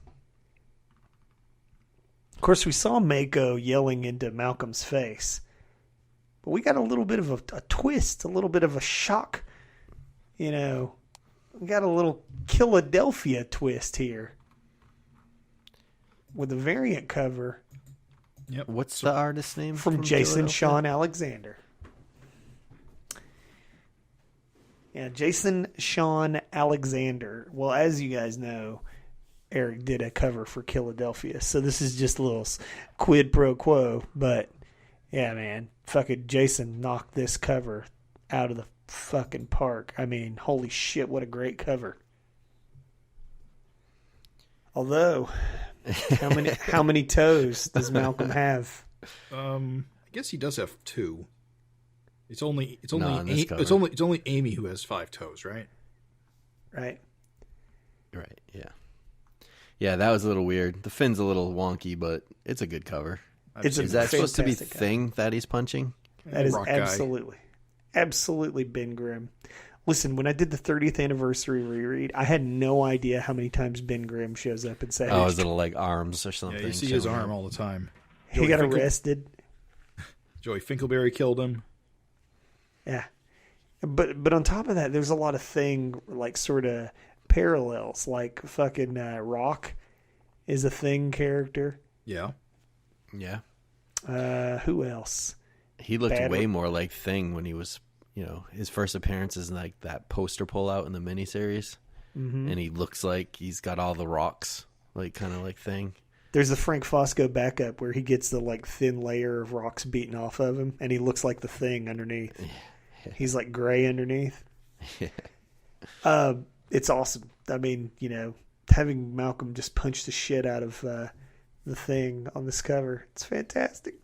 Of course, we saw Mako yelling into Malcolm's face. But we got a little bit of a twist, a little bit of a shock. We got a little Philadelphia twist here. With a variant cover. Yep. What's the artist's name? From Jason Philadelphia? Sean Alexander. Yeah, Jason Sean Alexander. Well, as you guys know, Erik did a cover for Philadelphia. So this is just a little quid pro quo. But, yeah, man. Fucking Jason knocked this cover out of the fucking park. I mean, holy shit, what a great cover. Although, how many toes does Malcolm have? I guess he does have 2. It's only Amy who has 5 toes, right? Right. Right, yeah. Yeah, that was a little weird. The fin's a little wonky, but it's a good cover. Is that supposed to be fantastic Thing that he's punching? That is Rock guy. absolutely Ben Grimm. Listen, when I did the 30th anniversary reread, I had no idea how many times Ben Grimm shows up in Savage. Oh, his little like arms or Yeah, something. you see his arm all the time. He got arrested. Joey Finkelberry killed him. Yeah. But on top of that, there's a lot of Thing, like, sort of parallels. Like, fucking Rock is a Thing character. Yeah. Yeah. Who else? He looked way more like Thing when he was, his first appearance is like that poster pullout in the miniseries. Mm-hmm. And he looks like he's got all the rocks, like kind of like Thing. There's the Frank Fosco backup where he gets the like thin layer of rocks beaten off of him, and he looks like the Thing underneath. He's like gray underneath. It's awesome. I mean, having Malcolm just punch the shit out of the Thing on this cover, it's fantastic.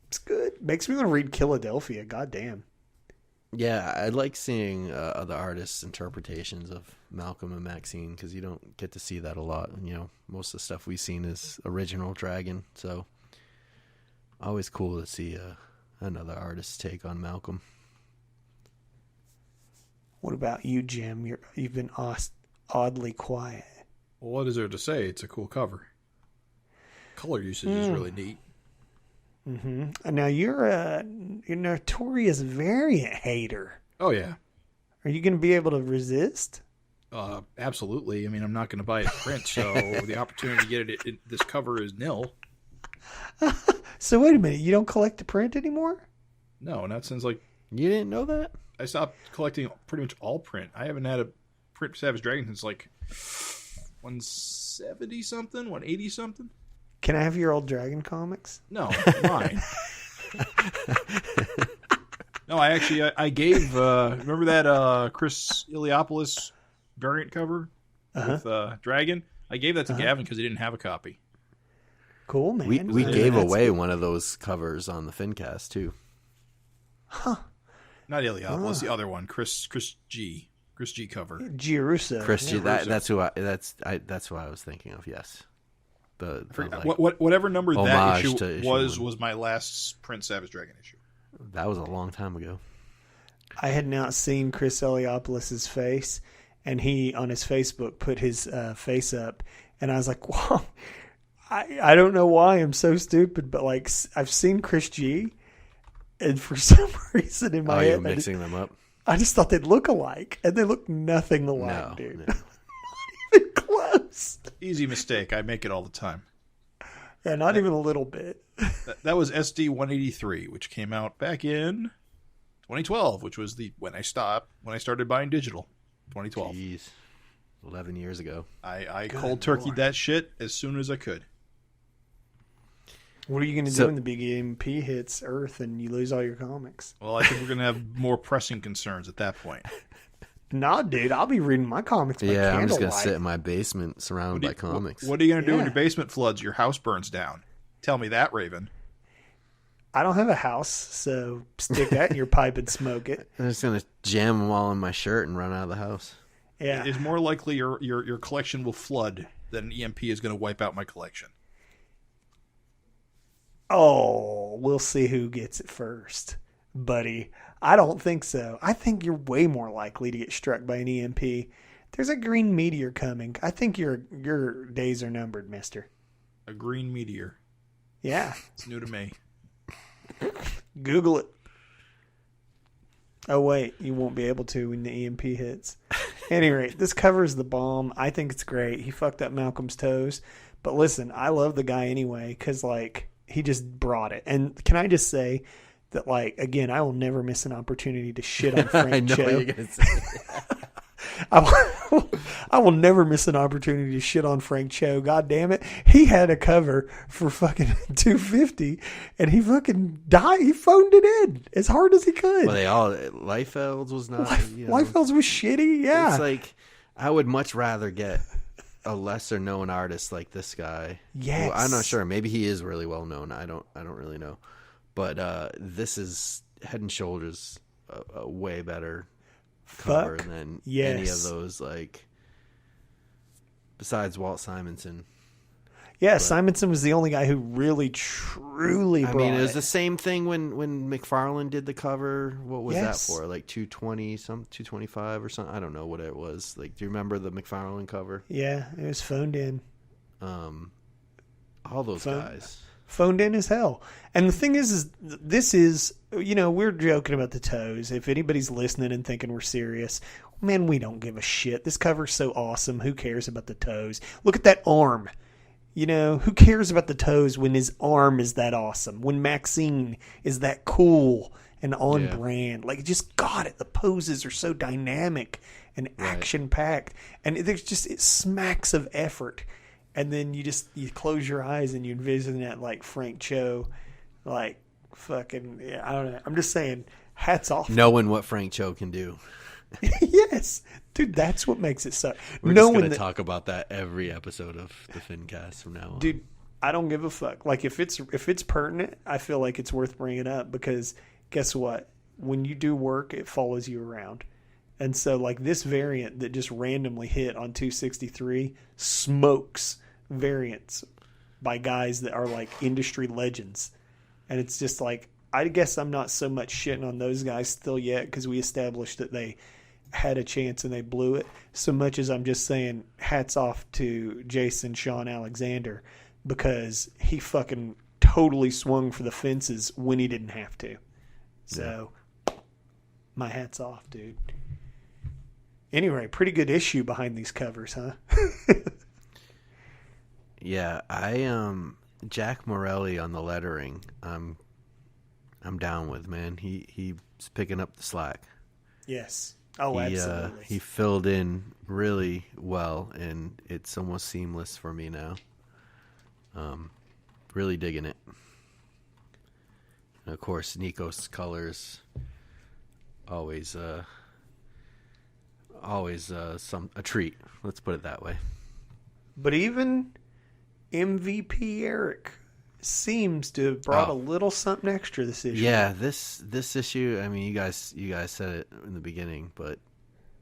It's good. Makes me want to read Philadelphia. Goddamn. Yeah, I like seeing other artists' interpretations of Malcolm and Maxine because you don't get to see that a lot. And, most of the stuff we've seen is original Dragon, so always cool to see another artist's take on Malcolm. What about you, Jim? You've been oddly quiet. Well, what is there to say? It's a cool cover. Color usage is really neat. Mm-hmm. Now you're a notorious variant hater. Oh yeah. Are you going to be able to resist? Absolutely. I mean, I'm not going to buy it in print, so the opportunity to get it, this cover is nil. So wait a minute, you don't collect the print anymore? No, not since like You didn't know that? I stopped collecting pretty much all print. I haven't had a print Savage Dragon since like 170 something, 180 something. Can I have your old Dragon comics? No, mine. No, I gave remember that Chris Iliopoulos variant cover with Dragon? I gave that to Gavin because he didn't have a copy. Cool, man. We gave away one of those covers on the FINcast too. Huh. Not Iliopoulos, the other one, Chris G cover. Giarusso. Chris G. Yeah, That's who I was thinking of. Yes. Whatever number that homage issue was my last print Savage Dragon issue. That was a long time ago. I had not seen Chris Iliopoulos' face, and he on his Facebook put his face up, and I was like, "Wow, I don't know why I'm so stupid, but like I've seen Chris G, and for some reason in my head, you're mixing them up. I just thought they'd look alike, and they look nothing alike, dude. No. Not even close. Easy mistake. I make it all the time. Yeah, not even a little bit. That was SD 183, which came out back in 2012, which was when I started buying digital. 2012. Jeez. 11 years ago. I cold turkeyed that shit as soon as I could. What are you going to do when the big EMP hits Earth and you lose all your comics? Well, I think we're going to have more pressing concerns at that point. Nah, dude, I'll be reading my comics by candlelight. I'm just going to sit in my basement surrounded by comics. What are you going to do when your basement floods, your house burns down? Tell me that, Raven. I don't have a house, so stick that in your pipe and smoke it. I'm just going to jam them all in my shirt and run out of the house. Yeah. It's more likely your collection will flood than an EMP is going to wipe out my collection. Oh, we'll see who gets it first, buddy. I don't think so. I think you're way more likely to get struck by an EMP. There's a green meteor coming. I think your days are numbered, mister. A green meteor. Yeah. It's new to me. Google it. Oh, wait. You won't be able to when the EMP hits. Any rate, this covers the bomb. I think it's great. He fucked up Malcolm's toes. But listen, I love the guy anyway because, like, he just brought it. And can I just say that, like, again, I will never miss an opportunity to shit on Frank I know Cho. what you're going to say. I will never miss an opportunity to shit on Frank Cho. God damn it. He had a cover for fucking $250 and he fucking died. He phoned it in as hard as he could. Well, Liefeld's was not. Liefeld's was shitty. Yeah. It's like, I would much rather get a lesser known artist like this guy. Yes. Well, I'm not sure. Maybe he is really well known. I don't really know. But this is head and shoulders a way better cover than any of those, like, besides Walt Simonson. Yeah, but Simonson was the only guy who really truly brought it was the same thing when McFarlane did the cover. What was that for? Like 225 or something? I don't know what it was. Like, do you remember the McFarlane cover? Yeah, it was phoned in. All those guys. Phoned in as hell. And the thing is this is, we're joking about the toes. If anybody's listening and thinking we're serious, man, we don't give a shit. This cover's so awesome. Who cares about the toes? Look at that arm. Who cares about the toes when his arm is that awesome? When Maxine is that cool and on brand. Like, just got it. The poses are so dynamic and action-packed. And it smacks of effort. And then you close your eyes and you envision that, like, Frank Cho, like, fucking, I don't know. I'm just saying, hats off. Knowing what Frank Cho can do. Yes. Dude, that's what makes it suck. We're just going to talk about that every episode of the FINcast from now on. Dude, I don't give a fuck. Like, if it's pertinent, I feel like it's worth bringing up because guess what? When you do work, it follows you around. And so, like, this variant that just randomly hit on 263 smokes variants by guys that are, like, industry legends. And it's just like, I guess I'm not so much shitting on those guys still yet because we established that they had a chance and they blew it, so much as I'm just saying hats off to Jason Sean Alexander because he fucking totally swung for the fences when he didn't have to. So, my hat's off, dude. Anyway, pretty good issue behind these covers, huh? Yeah, Jack Morelli on the lettering. I'm down with, man. He's picking up the slack. Yes. Oh, absolutely. He filled in really well, and it's almost seamless for me now. Really digging it. And of course, Nico's colors always a treat. Let's put it that way. But even MVP Erik seems to have brought a little something extra this issue. Yeah, this issue. I mean, you guys said it in the beginning, but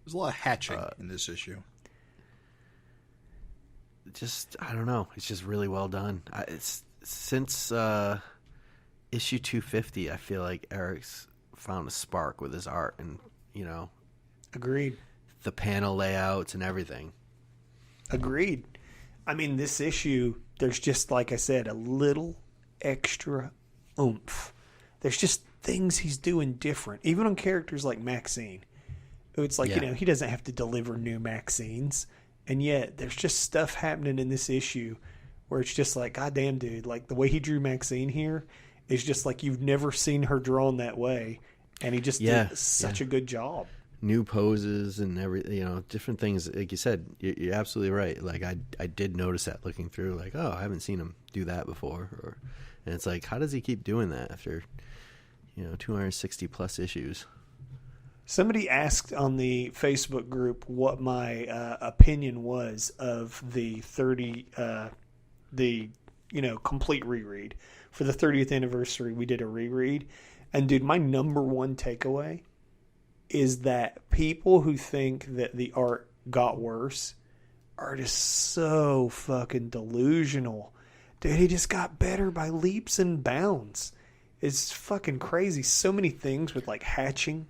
there's a lot of hatching in this issue. Just I don't know. It's just really well done. It's since issue 250. I feel like Erik's found a spark with his art, and agreed. The panel layouts and everything. Agreed. I mean, this issue, there's just, like I said, a little extra oomph. There's just things he's doing different, even on characters like Maxine. It's like, he doesn't have to deliver new Maxines, and yet there's just stuff happening in this issue where it's just like, God damn, dude, like the way he drew Maxine here is just like you've never seen her drawn that way, and he just did such a good job. New poses and different things. Like you said, you're absolutely right. Like I did notice that looking through, like, oh, I haven't seen him do that before. And it's like, how does he keep doing that after, 260 plus issues? Somebody asked on the Facebook group what my opinion was of the complete reread. For the 30th anniversary, we did a reread. And dude, my number one takeaway is that people who think that the art got worse are just so fucking delusional. Dude, he just got better by leaps and bounds. It's fucking crazy. So many things with like hatching,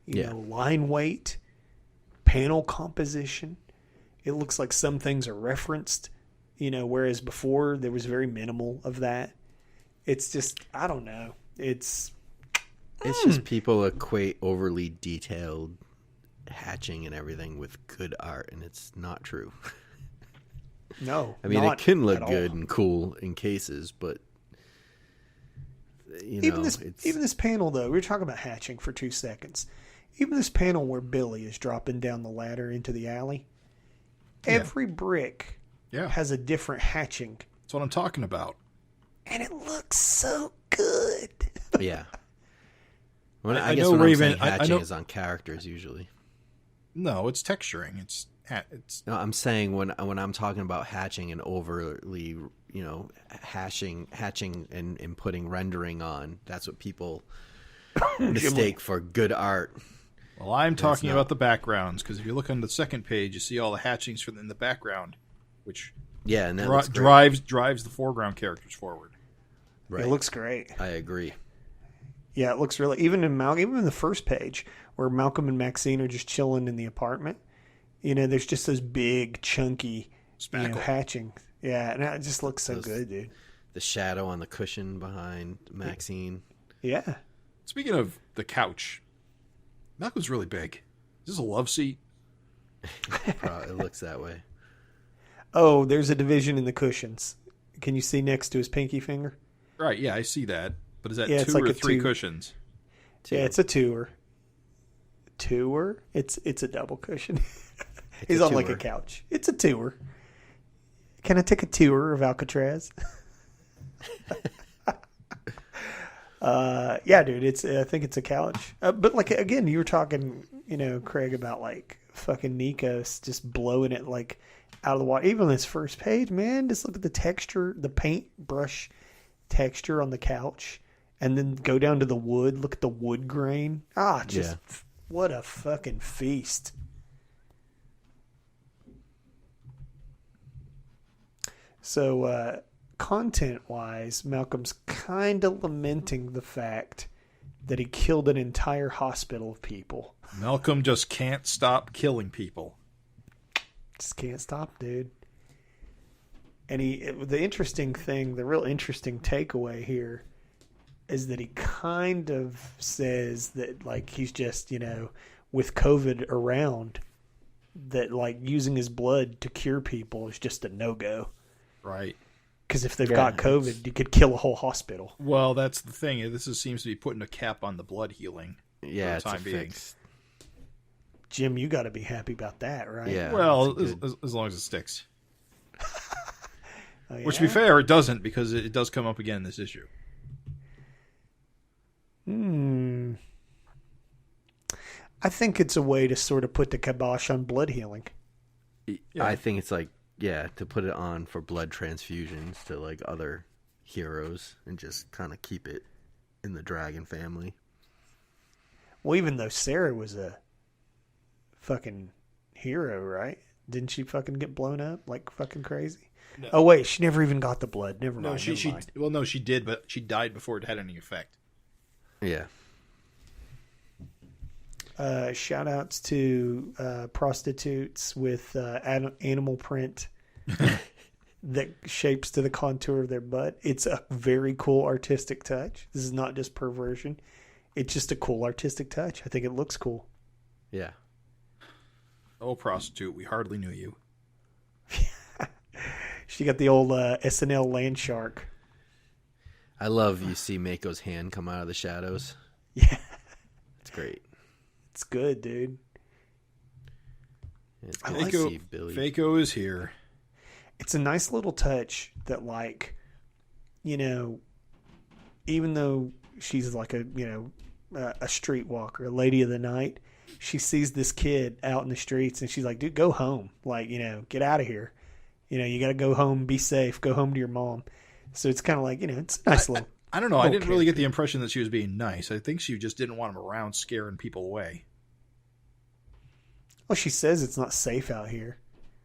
line weight, panel composition. It looks like some things are referenced, whereas before there was very minimal of that. It's just, I don't know. It's just people equate overly detailed hatching and everything with good art, and it's not true. No. I mean, it can look good and cool in cases, but even this panel, though, we were talking about hatching for 2 seconds. Even this panel where Billy is dropping down the ladder into the alley, every brick has a different hatching. That's what I'm talking about. And it looks so good. Yeah. I guess what Raven, I'm saying hatching is on characters usually. No, it's texturing. No, I'm saying when I'm talking about hatching and overly, hatching and putting rendering on, that's what people mistake for good art. Well, I'm talking about the backgrounds, because if you look on the second page, you see all the hatchings in the background, which and that drives the foreground characters forward. Right. It looks great. I agree. Yeah, it looks really, even in the first page where Malcolm and Maxine are just chilling in the apartment, there's just those big chunky hatching. Yeah, and it just looks so good, dude. The shadow on the cushion behind Maxine. Yeah. Speaking of the couch, Malcolm's really big. Is this a love seat? It looks that way. Oh, there's a division in the cushions. Can you see next to his pinky finger? Right, yeah, I see that. But is that it's two like or three cushions? Yeah, it's a tour. Tour? It's a double cushion. He's on like a couch. It's a tour. Can I take a tour of Alcatraz? Yeah, dude. I think it's a couch. But like again, you were talking, Craig, about like fucking Nikos just blowing it like out of the water. Even on this first page, man, just look at the texture, the paintbrush texture on the couch, and then go down to the wood. Look at the wood grain. What a fucking feast. So, content-wise, Malcolm's kind of lamenting the fact that he killed an entire hospital of people. Malcolm just can't stop killing people. Just can't stop, dude. And the real interesting takeaway here is that he kind of says that, like, he's just, with COVID around, that like using his blood to cure people is just a no-go. Right. Because if they've got COVID, you could kill a whole hospital. Well, that's the thing. Seems to be putting a cap on the blood healing. Yeah, for the time being. fix. Jim, you got to be happy about that, right? Yeah. Well, as long as it sticks. Oh, yeah? Which, to be fair, it doesn't, because it does come up again in this issue. I think it's a way to sort of put the kibosh on blood healing. Yeah. I think it's like, to put it on for blood transfusions to like other heroes and just kind of keep it in the Dragon family. Well, even though Sarah was a fucking hero, right? Didn't she fucking get blown up like fucking crazy? No. Oh wait, she never even got the blood. Never mind. No, she did, but she died before it had any effect. Yeah. Shout outs to prostitutes with animal print that shapes to the contour of their butt. It's a very cool artistic touch. This is not just perversion. It's just a cool artistic touch. I think it looks cool. Yeah. Oh, prostitute, we hardly knew you. She got the old SNL land shark. I love you see Mako's hand come out of the shadows. Yeah. It's great. It's good, dude. It's good to see Billy. Mako is here. It's a nice little touch that, like, even though she's like a streetwalker, a lady of the night, she sees this kid out in the streets and she's like, dude, go home. Like, get out of here. You got to go home, be safe, go home to your mom. So it's kind of like, it's a nice little. I don't know. I didn't really get the impression that she was being nice. I think she just didn't want him around scaring people away. Well, she says it's not safe out here.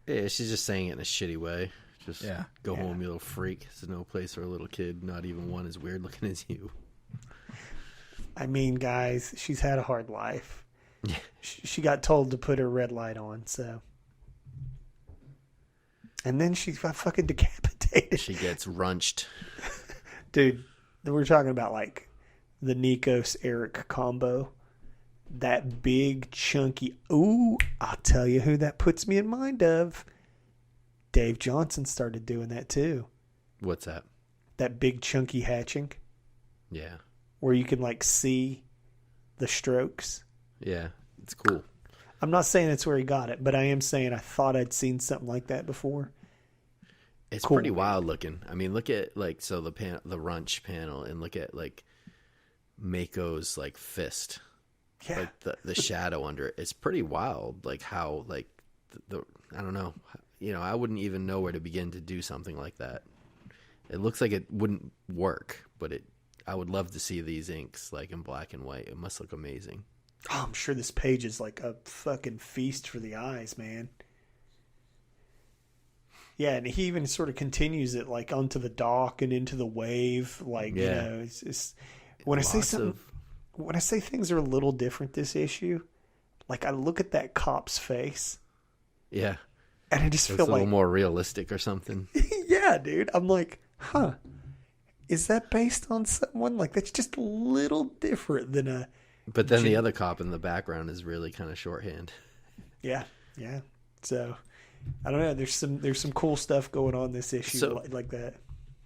Yeah, she's just saying it in a shitty way. Just go home, you little freak. There's no place for a little kid. Not even one as weird looking as you. I mean, guys, she's had a hard life. Yeah. She got told to put her red light on, so. And then she got fucking decapitated. She gets runched. Dude, we're talking about like the Nikos Erik combo. That big, chunky. Ooh, I'll tell you who that puts me in mind of. Dave Johnson started doing that too. What's that? That big, chunky hatching. Yeah. Where you can like see the strokes. Yeah, it's cool. I'm not saying that's where he got it, but I am saying I thought I'd seen something like that before. It's cool. Pretty wild looking. I mean, look at like the runch panel, and look at like Mako's like fist. Yeah. Like the shadow under it. It's pretty wild. Like how like the I don't know. I wouldn't even know where to begin to do something like that. It looks like it wouldn't work, but I would love to see these inks like in black and white. It must look amazing. Oh, I'm sure this page is like a fucking feast for the eyes, man. Yeah, and he even sort of continues it like onto the dock and into the wave. Like, it's when I say things are a little different this issue, like I look at that cop's face. Yeah. And I just feel like a little like more realistic or something. Yeah, dude. I'm like, is that based on someone? Like, that's just a little different than a. But then the other cop in the background is really kind of shorthand. Yeah. So I don't know. There's some cool stuff going on this issue like that.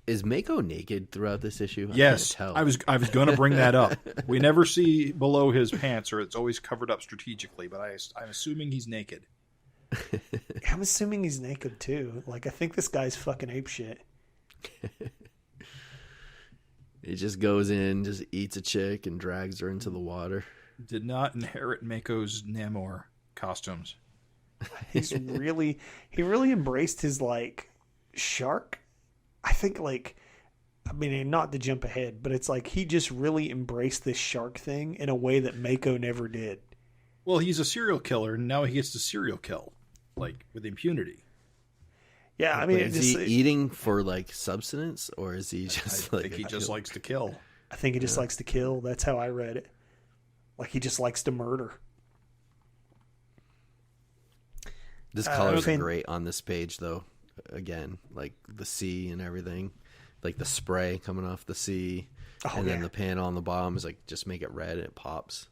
Is Mako naked throughout this issue? Yes, I was going to bring that up. We never see below his pants, or it's always covered up strategically. But I'm assuming he's naked. I'm assuming he's naked too. Like, I think this guy's fucking apeshit. He just goes in, just eats a chick, and drags her into the water. Did not inherit Mako's Namor costumes. He really embraced his like shark. I think not to jump ahead, but it's like he just really embraced this shark thing in a way that Mako never did. Well, he's a serial killer, and now he gets to serial kill, like with impunity. Yeah, I mean, is he eating for like subsistence, or is he just I think he just likes to kill. I think he just likes to kill. That's how I read it. Like he just likes to murder. This colors are great on this page, though. Again, like the sea and everything, like the spray coming off the sea, then the panel on the bottom is like just make it red and it pops.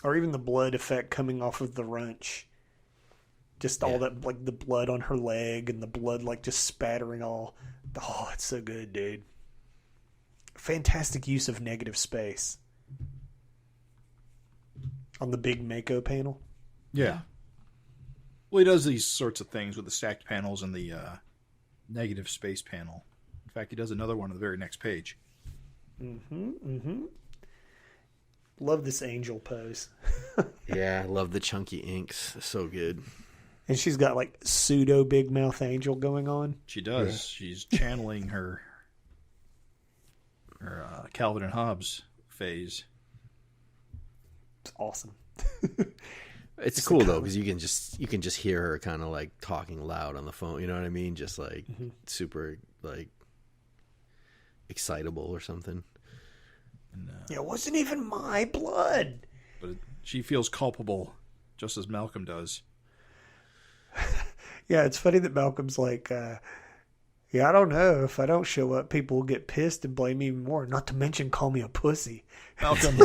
Or even the blood effect coming off of the wrench. Just all that, like the blood on her leg and the blood like just spattering all. Oh, it's so good, dude. Fantastic use of negative space. On the big Mako panel. Yeah. Well, he does these sorts of things with the stacked panels and the negative space panel. In fact, he does another one on the very next page. Love this angel pose. Yeah, I love the chunky inks. So good. And she's got like pseudo big mouth angel going on. She does. Yeah. She's channeling her Calvin and Hobbes phase. It's awesome. It's cool though, because you can just hear her kind of like talking loud on the phone. You know what I mean? Just like super like excitable or something. And, it wasn't even my blood. But she feels culpable, just as Malcolm does. Yeah, it's funny that Malcolm's like, I don't know. If I don't show up, people will get pissed and blame me even more. Not to mention call me a pussy. Malcolm,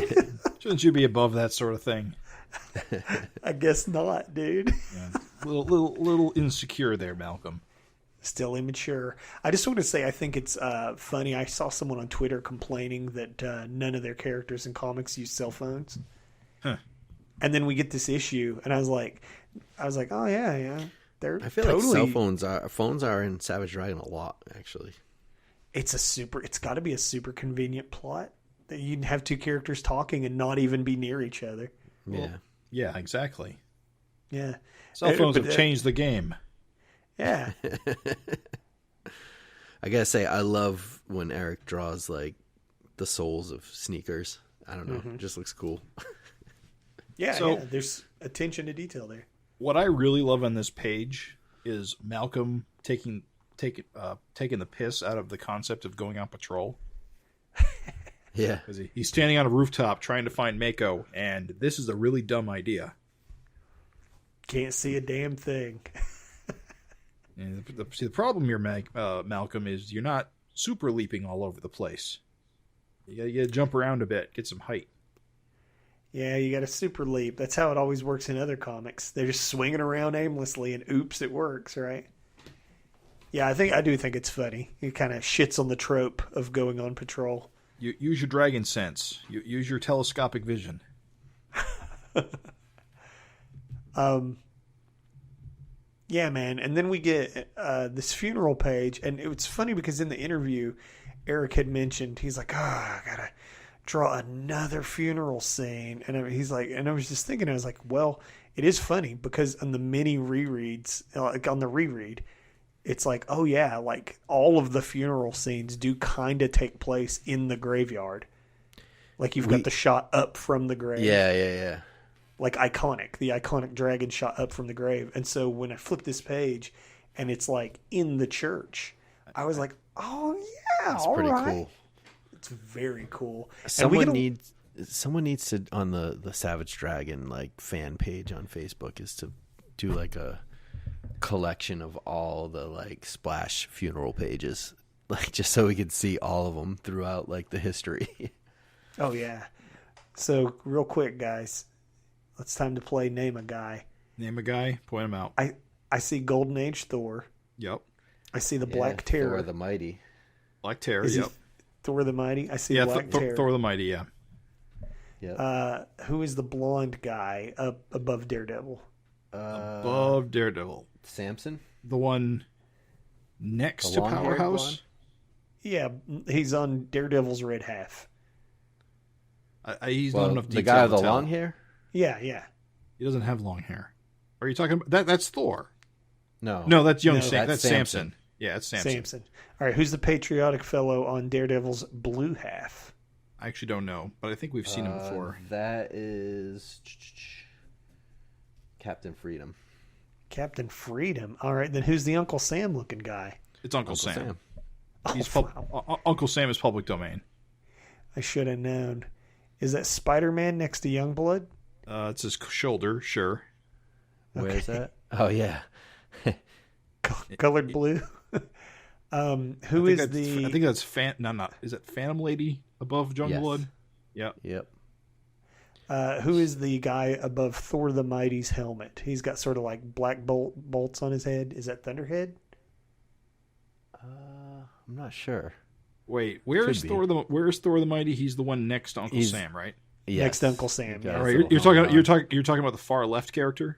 shouldn't you be above that sort of thing? I guess not, dude. Yeah. Little insecure there, Malcolm. Still immature. I just want to say I think it's funny. I saw someone on Twitter complaining that none of their characters in comics use cell phones. Huh. And then we get this issue, and I was like, oh yeah. I feel like phones are in Savage Dragon a lot, actually. It's got to be a super convenient plot that you can have two characters talking and not even be near each other. Yeah. Well, yeah, exactly. Yeah. Cell phones have changed the game. Yeah. I gotta say, I love when Erik draws like the soles of sneakers. I don't know. It just looks cool. Yeah, there's attention to detail there. What I really love on this page is Malcolm taking the piss out of the concept of going on patrol. Yeah. Because he's standing on a rooftop trying to find Mako, and this is a really dumb idea. Can't see a damn thing. And the problem here, Malcolm, is you're not super leaping all over the place. You gotta jump around a bit, get some height. Yeah, you got a super leap. That's how it always works in other comics. They're just swinging around aimlessly, and oops, it works, right? Yeah, I do think it's funny. It kind of shits on the trope of going on patrol. You use your dragon sense. You use your telescopic vision. Yeah, man. And then we get this funeral page, and it's funny because in the interview, Erik had mentioned, he's like, I gotta draw another funeral scene. And he's like, and I was just thinking, I was like, well, it is funny because on the mini rereads, like on the reread, it's like, oh yeah, like all of the funeral scenes do kind of take place in the graveyard. Like you've got the shot up from the grave. Yeah. Like the iconic dragon shot up from the grave. And so when I flip this page and it's like in the church, I was like, oh yeah, that's pretty cool. It's very cool. Someone needs to, on the Savage Dragon like fan page on Facebook, is to do like a collection of all the like splash funeral pages, like just so we could see all of them throughout like the history. Oh yeah. So real quick, guys, it's time to play Name a Guy. Name a guy, point him out. I see Golden Age Thor. Yep. I see the Black Terror. Thor the Mighty. Black Terror, yep. Thor the Mighty. I see Black Terror. Thor the Mighty, yeah. Yep. Who is the blonde guy up above Daredevil? Above Daredevil. Samson? The one next to Powerhouse? Yeah, he's on Daredevil's red half. He's not enough detail. The guy with the tell. long hair? Yeah. He doesn't have long hair. Are you talking about that's Thor? No, that's young. No, that's Samson. Yeah, it's Samson. All right, who's the patriotic fellow on Daredevil's blue half? I actually don't know, but I think we've seen him before. That is Captain Freedom. Captain Freedom. All right, then who's the Uncle Sam looking guy? It's Uncle Sam. He's Uncle Sam is public domain. I should have known. Is that Spider-Man next to Youngblood? It's his shoulder, sure. Where is that? Oh, yeah. Colored blue. I think that's is that Phantom Lady above Youngblood? Yep. Who is the guy above Thor the Mighty's helmet? He's got sort of like black bolts on his head. Is that Thunderhead? I'm not sure. Wait, where's Thor the Mighty? He's the one next to Uncle Sam, right? Yes. Next to Uncle Sam. Yeah. All right, you're talking about the far left character?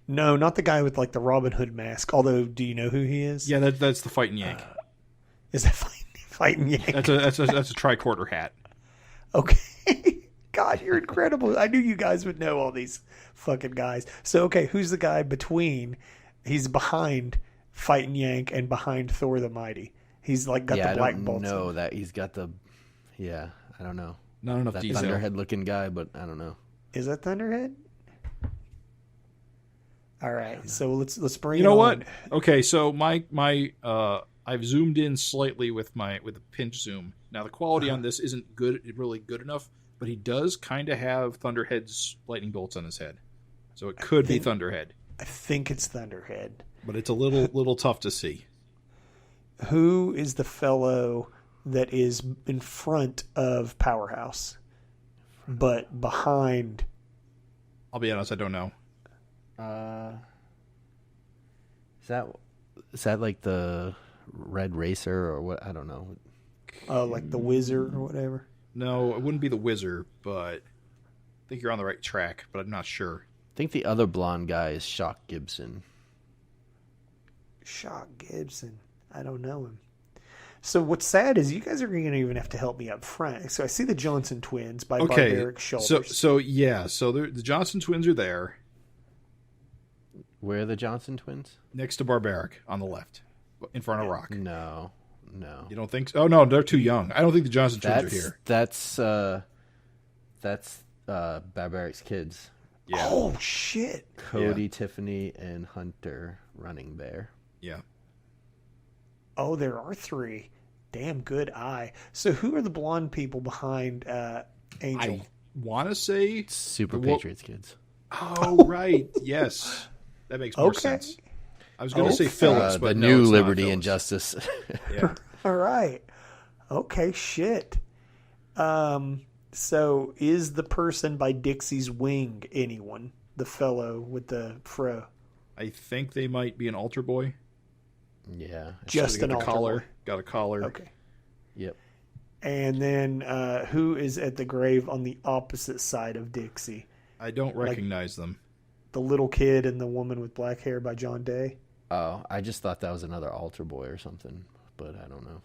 No, not the guy with like the Robin Hood mask. Although, do you know who he is? Yeah, that's the Fighting Yank. Is that Fighting Yank? That's a tricorder hat. Okay. God, you're incredible. I knew you guys would know all these fucking guys. So, okay, who's the guy between? He's behind Fighting Yank and behind Thor the Mighty. He's like got the black bolts. I don't know that he's got the. Yeah, I don't know. Not enough that detail. Thunderhead looking guy, but I don't know. Is that Thunderhead? All right, so let's bring. You know what? Okay, so my I've zoomed in slightly with a pinch zoom. Now the quality on this isn't really good enough, but he does kind of have Thunderhead's lightning bolts on his head, so it could be Thunderhead. I think it's Thunderhead, but it's a little tough to see. Who is the fellow that is in front of Powerhouse, but behind? I'll be honest, I don't know. Is that like the Red Racer or what? I don't know. Oh, like the Wizard or whatever? No, it wouldn't be the Wizard, but I think you're on the right track, but I'm not sure. I think the other blonde guy is Shock Gibson. Shock Gibson. I don't know him. So what's sad is you guys are going to even have to help me up front. So I see the Johnson twins by Barbaric Shoulders. So the Johnson twins are there. Where are the Johnson twins? Next to Barbaric on the left, in front of Rock. No. You don't think so? Oh, no, they're too young. I don't think the Johnson twins are here. That's Barbaric's kids. Yeah. Oh, shit. Cody, Tiffany, and Hunter Running Bear. Yeah. Oh, there are 3. Damn good eye. So who are the blonde people behind Angel? I want to say Super Patriots kids. Oh, right. Yes. That makes more sense. I was going to say Phillips, but the no, new it's Liberty and Justice. Yeah. All right. Okay, shit. So is the person by Dixie's wing anyone? The fellow with the fro? I think they might be an altar boy. Yeah. Just an altar boy. Got a collar. Okay. Yep. And then who is at the grave on the opposite side of Dixie? I don't recognize them. The little kid and the woman with black hair by John Day? Oh, I just thought that was another altar boy or something, but I don't know.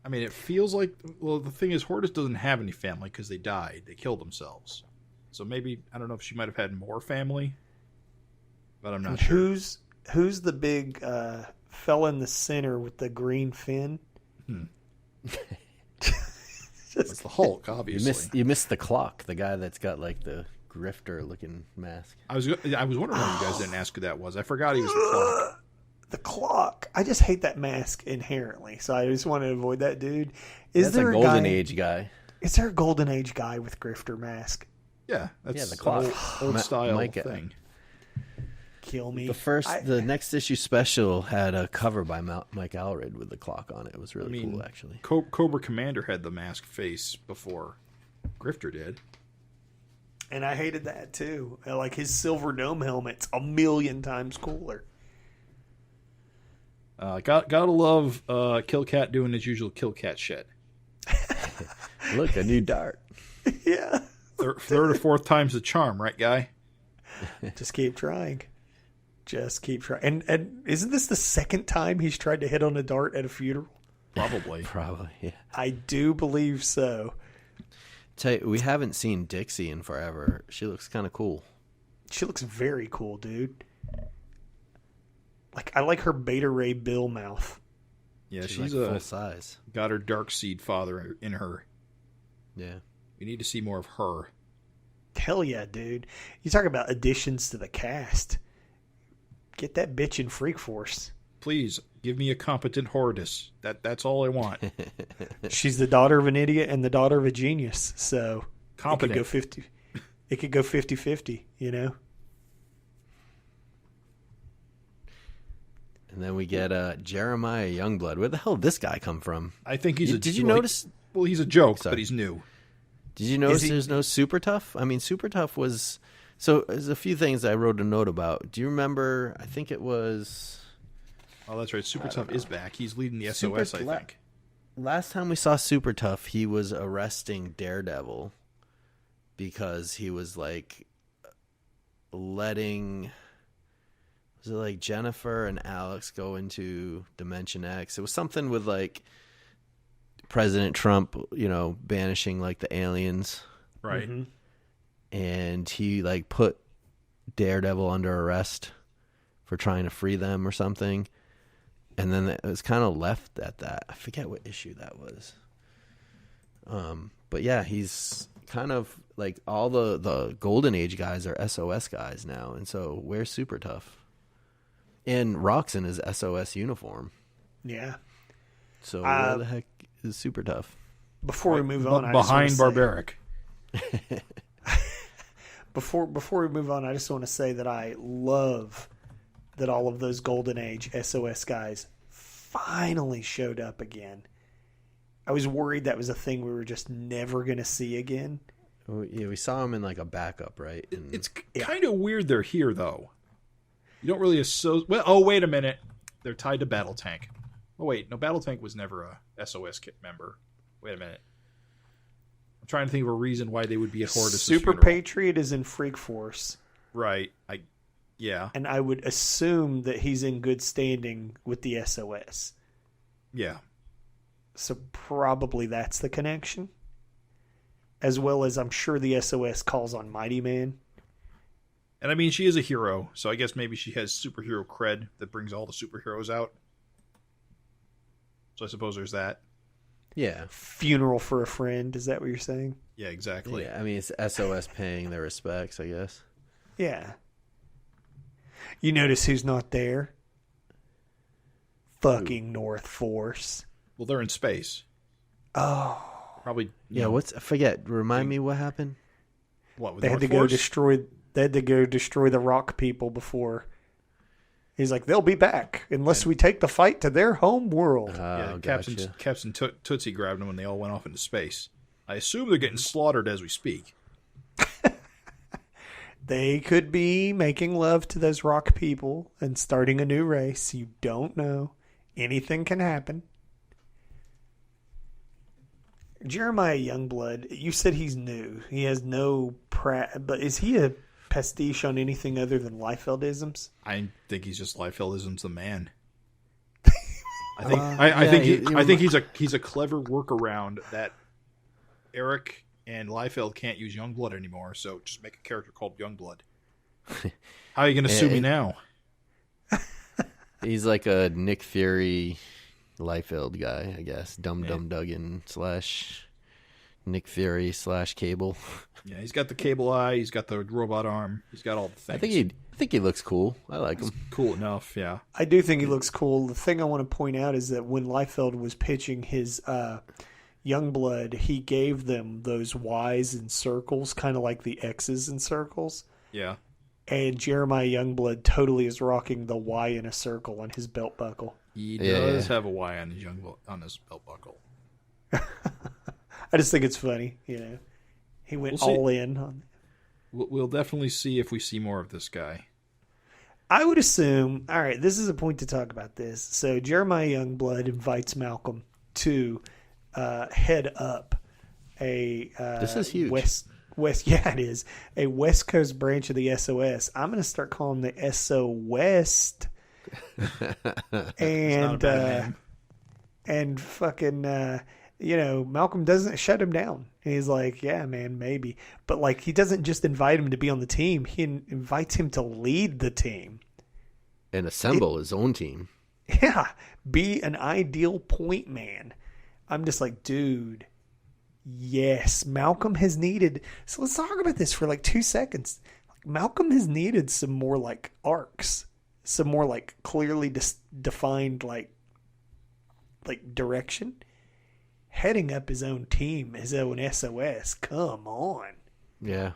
I mean, it feels like... Well, the thing is, Hortus doesn't have any family because they died. They killed themselves. So maybe... I don't know if she might have had more family, but I'm not sure. Who's the big fella in the center with the green fin? That's the Hulk, obviously. You missed the clock, the guy that's got like the grifter-looking mask. I was wondering why you guys didn't ask who that was. I forgot he was the clock. The clock. I just hate that mask inherently, so I just want to avoid that dude. That's a Golden Age guy. Is there a Golden Age guy with grifter mask? Yeah, that's the clock. Old style thing. Kill me. The next issue special had a cover by Mike Allred with the clock on it. It was really cool, actually. Cobra Commander had the mask face before Grifter did. And I hated that too. Like his Silver Dome helmet's a million times cooler. Gotta love Kill Cat doing his usual Kill Cat shit. Look, a new dart. Yeah. Third or fourth time's the charm, right, guy? Just keep trying. Just keep trying. And isn't this the second time he's tried to hit on a dart at a funeral? Probably. Yeah. I do believe so. Tell you, we haven't seen Dixie in forever. She looks kind of cool. She looks very cool, dude. Like I like her Beta Ray Bill mouth. Yeah, she's like full size. Got her Dark Seed father in her. Yeah. We need to see more of her. Hell yeah, dude. You talk about additions to the cast. Get that bitch in Freak Force. Please, give me a competent Hortus. That's all I want. She's the daughter of an idiot and the daughter of a genius, so competent. It could go 50-50, you know? And then we get Jeremiah Youngblood. Where the hell did this guy come from? I think he's Did you notice? Well, he's a joke, but he's new. Did you notice there's no Super Tough? I mean, Super Tough was... So there's a few things I wrote a note about. Do you remember, I think it was... Oh, that's right. Super Tough is back. He's leading the SOS, I think. Last time we saw Super Tough, he was arresting Daredevil because he was like letting... Was it like Jennifer and Alex go into Dimension X? It was something with like President Trump, banishing like the aliens. Right. Mm-hmm. And he like put Daredevil under arrest for trying to free them or something. And then it was kind of left at that. I forget what issue that was. But yeah, he's kind of like all the Golden Age guys are SOS guys now. And so where's Super Tough? And Rock's in his SOS uniform. Yeah. So where the heck is Super Tough? Before we move on, behind Barbaric. Before we move on, I just want to say that I love that all of those Golden Age SOS guys finally showed up again. I was worried that was a thing we were just never going to see again. Oh, yeah, we saw him in like a backup, right? It's kind of weird they're here, though. You don't really associate... Well, oh, wait a minute. They're tied to Battle Tank. Oh, wait. No, Battle Tank was never a SOS kit member. Wait a minute. I'm trying to think of a reason why they would be at Hortus' Super funeral. Patriot is in Freak Force. Right. Yeah. And I would assume that he's in good standing with the SOS. Yeah. So probably that's the connection. As well as I'm sure the SOS calls on Mighty Man. And I mean, she is a hero, so I guess maybe she has superhero cred that brings all the superheroes out. So I suppose there's that. Yeah. Funeral for a friend, is that what you're saying? Yeah, exactly. Yeah, I mean, it's SOS paying their respects, I guess. Yeah. You notice who's not there? Fucking North Force. Well, they're in space. Oh. Probably. Yeah, I forget. Remind me what happened? What, with They North had to Force? go destroy the rock people before. He's like, they'll be back unless we take the fight to their home world. Yeah, Gotcha. Captain Tootsie grabbed them when they all went off into space. I assume they're getting slaughtered as we speak. They could be making love to those rock people and starting a new race. You don't know. Anything can happen. Jeremiah Youngblood, you said he's new. He has no but is he a pastiche on anything other than Liefeldisms? I think he's just Liefeldism's the man. I think he's a clever workaround that Erik and Liefeld can't use Youngblood anymore, so just make a character called Youngblood. How are you going to sue me now? He's like a Nick Fury Liefeld guy, I guess. Dum Duggan / Nick Fury / Cable. Yeah, he's got the cable eye. He's got the robot arm. He's got all the things. I think he looks cool. I like him. Cool enough, yeah. I do think he looks cool. The thing I want to point out is that when Liefeld was pitching his Youngblood, he gave them those Ys in circles, kind of like the X's in circles. Yeah. And Jeremiah Youngblood totally is rocking the Y in a circle on his belt buckle. He does have a Y on his belt buckle. I just think it's funny, He went all in on. We'll definitely see if we see more of this guy. I would assume. All right, this is a point to talk about this. So Jeremiah Youngblood invites Malcolm to head up a. This is huge. West, yeah, it is a West Coast branch of the SOS. I'm going to start calling the SO West. And fucking, Malcolm doesn't shut him down. He's like, yeah, man, maybe. But, like, he doesn't just invite him to be on the team. He invites him to lead the team. And assemble his own team. Yeah. Be an ideal point man. I'm just like, dude, yes. Malcolm has needed... So let's talk about this for, like, 2 seconds. Malcolm has needed some more, like, arcs. Some more, like, clearly defined, like direction. Heading up his own team, his own SOS. Come on. Yeah.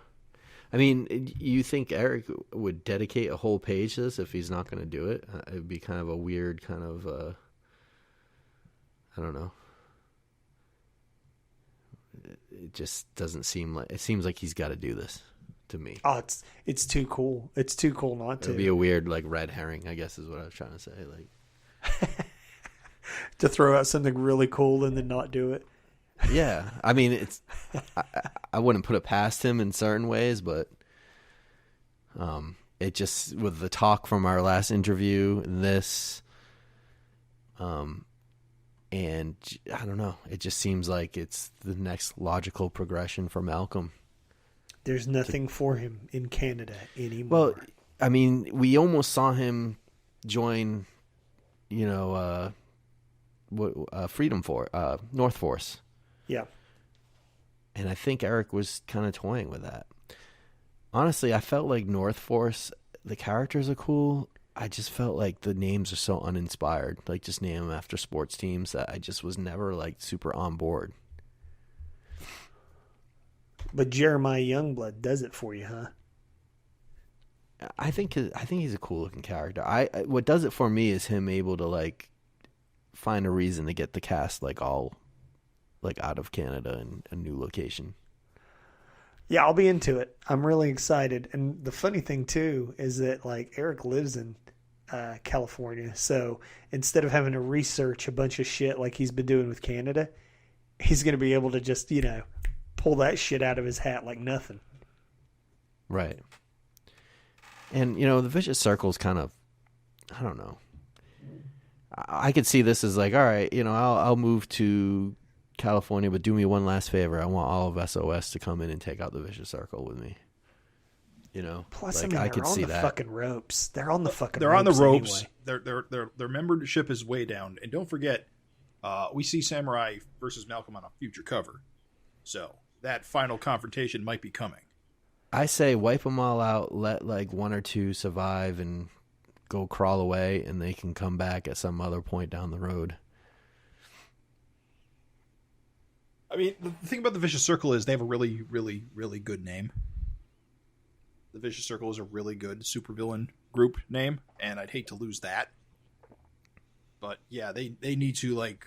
I mean, you think Erik would dedicate a whole page to this if he's not going to do it? It would be kind of a weird kind of, I don't know. it just doesn't seem like, it seems like he's got to do this to me. Oh, it's too cool. It's too cool not to. It'd be a weird like red herring, I guess is what I was trying to say. Like to throw out something really cool and then not do it. Yeah, I mean, it's I wouldn't put it past him in certain ways, but it just, with the talk from our last interview and this, and I don't know, it just seems like it's the next logical progression for Malcolm. There's nothing for him in Canada anymore. Well, I mean, we almost saw him join, Freedom Force, North Force. Yeah. And I think Erik was kind of toying with that. Honestly, I felt like North Force, the characters are cool. I just felt like the names are so uninspired. Like, just name them after sports teams that I just was never, like, super on board. But Jeremiah Youngblood does it for you, huh? I think he's a cool looking character. What does it for me is him able to, like, find a reason to get the cast, like, all, like, out of Canada and a new location. Yeah, I'll be into it. I'm really excited. And the funny thing, too, is that, like, Erik lives in California. So instead of having to research a bunch of shit like he's been doing with Canada, he's going to be able to just, pull that shit out of his hat like nothing. Right. And, the vicious circle's kind of, I don't know. I could see this as like, all right, I'll move to California, but do me one last favor. I want all of SOS to come in and take out the vicious circle with me. Plus, like, I could they're on see the that. fucking ropes. They're on the fucking. They're ropes on the ropes. Anyway. Their membership is way down, and don't forget, we see Samurai versus Malcolm on a future cover, so that final confrontation might be coming. I say wipe them all out. Let like one or two survive and go crawl away, and they can come back at some other point down the road. I mean, the thing about the Vicious Circle is they have a really, really, really good name. The Vicious Circle is a really good supervillain group name, and I'd hate to lose that. But yeah, they need to like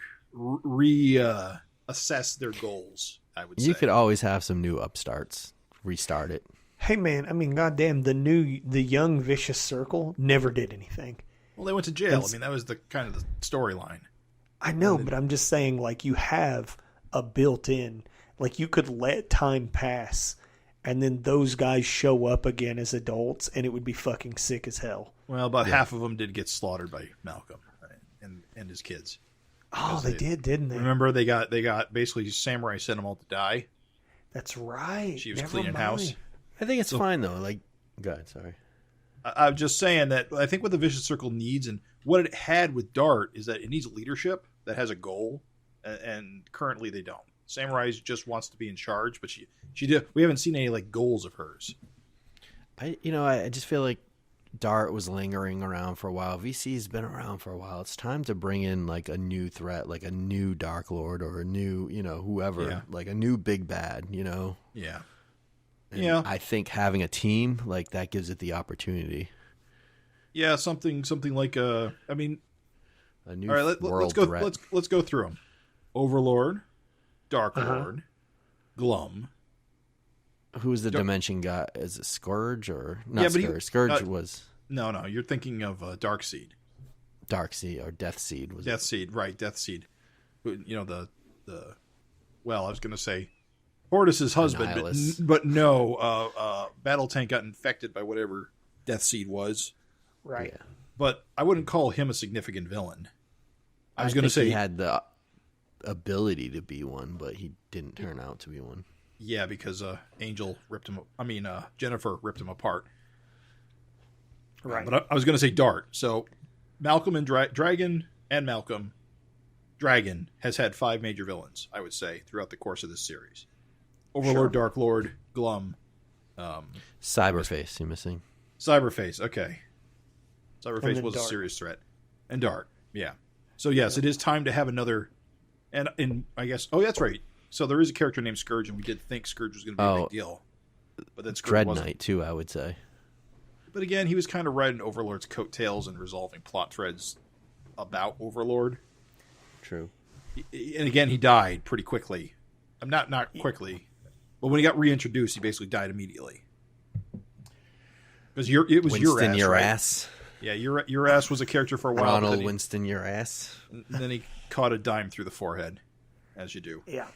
assess their goals, I would say. You could always have some new upstarts. Restart it. Hey man, I mean, goddamn, the young Vicious Circle never did anything. Well, they went to jail. I mean, that was the kind of the storyline. I know, but I'm just saying, like, you have a built-in, like, you could let time pass, and then those guys show up again as adults, and it would be fucking sick as hell. Well, about half of them did get slaughtered by Malcolm and his kids. Oh, they did, didn't they? Remember, they got basically Samurai sent them all to die. That's right. She was cleaning house. I think it's fine though. Like, go ahead. Sorry. I'm just saying that I think what the Vicious Circle needs, and what it had with Dart, is that it needs leadership that has a goal, and currently they don't. Samurai just wants to be in charge, but she did. We haven't seen any like goals of hers. I just feel like Dart was lingering around for a while. VC's been around for a while. It's time to bring in like a new threat, like a new Dark Lord or a new, whoever, like a new big bad, Yeah. And yeah. I think having a team like that gives it the opportunity. Yeah, something like a new all right, let's go threat. Let's go through them. Overlord, Dark Lord, Glum. Who's the Dimension guy? Is it Scourge or not? Scourge. Scourge was no. You're thinking of Darkseid. Darkseid or Deathseid was Deathseid, right? Deathseid. The well, I was going to say Hortus's husband, but no. Battle Tank got infected by whatever Deathseid was. Right. Yeah. But I wouldn't call him a significant villain. I was going to say say he had the ability to be one, but he didn't turn out to be one. Yeah, because Jennifer ripped him apart. Right. But I was going to say Dart. So Malcolm and Dragon and Malcolm. Dragon has had 5 major villains, I would say, throughout the course of this series. Overlord, Dark Lord, Glum. Cyberface, you missing? Cyberface, okay. Cyberface was a serious threat. And Dart, yeah. So yes, it is time to have another. And I guess, that's right. So there is a character named Scourge, and we did think Scourge was going to be a big deal. But then Scourge Dread wasn't. Knight, too, I would say. But again, he was kind of riding Overlord's coattails and resolving plot threads about Overlord. True. And again, he died pretty quickly Not quickly, but when he got reintroduced, he basically died immediately. Because it was Winston your Your ass, right? Ass. Yeah, your ass was a character for a while. Ronald Winston Your Ass. And then he caught a dime through the forehead, as you do. Yeah.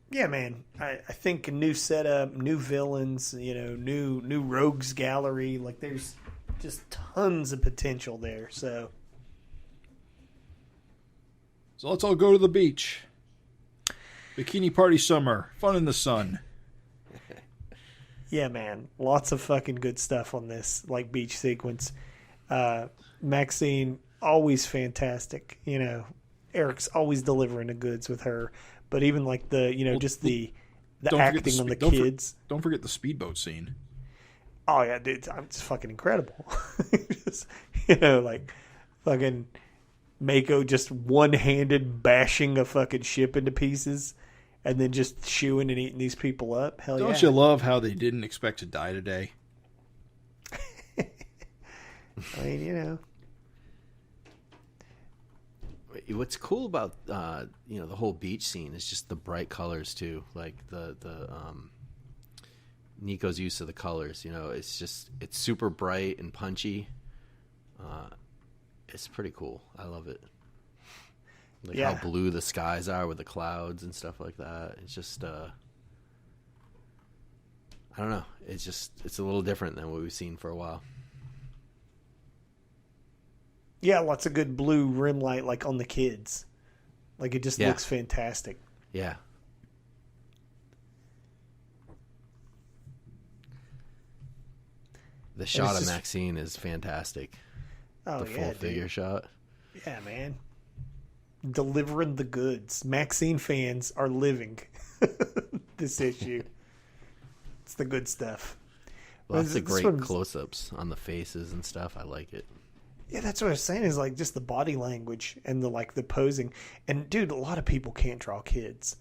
Yeah, man. I think a new setup, new villains, new rogues gallery. Like, there's just tons of potential there. So let's all go to the beach. Bikini party summer. Fun in the sun. yeah, man. Lots of fucking good stuff on this, like, beach sequence. Maxine, always fantastic. Eric's always delivering the goods with her. But even like the acting on the kids. Don't forget the speedboat scene. Oh yeah, dude, it's fucking incredible. Just, like fucking Mako just one-handed bashing a fucking ship into pieces, and then just chewing and eating these people up. Hell yeah! Don't you love how they didn't expect to die today? I mean, What's cool about the whole beach scene is just the bright colors too, like the Nico's use of the colors. It's super bright and punchy. It's pretty cool. I love it. Like how blue the skies are with the clouds and stuff like that. It's just I don't know. It's a little different than what we've seen for a while. Yeah, lots of good blue rim light, like on the kids. Like, it just looks fantastic. Yeah. The shot of Maxine is fantastic. Oh, the full figure shot. Yeah, man. Delivering the goods. Maxine fans are living this issue. It's the good stuff. Lots of great close-ups on the faces and stuff. I like it. Yeah, that's what I was saying, is like just the body language and the posing. And dude, a lot of people can't draw kids.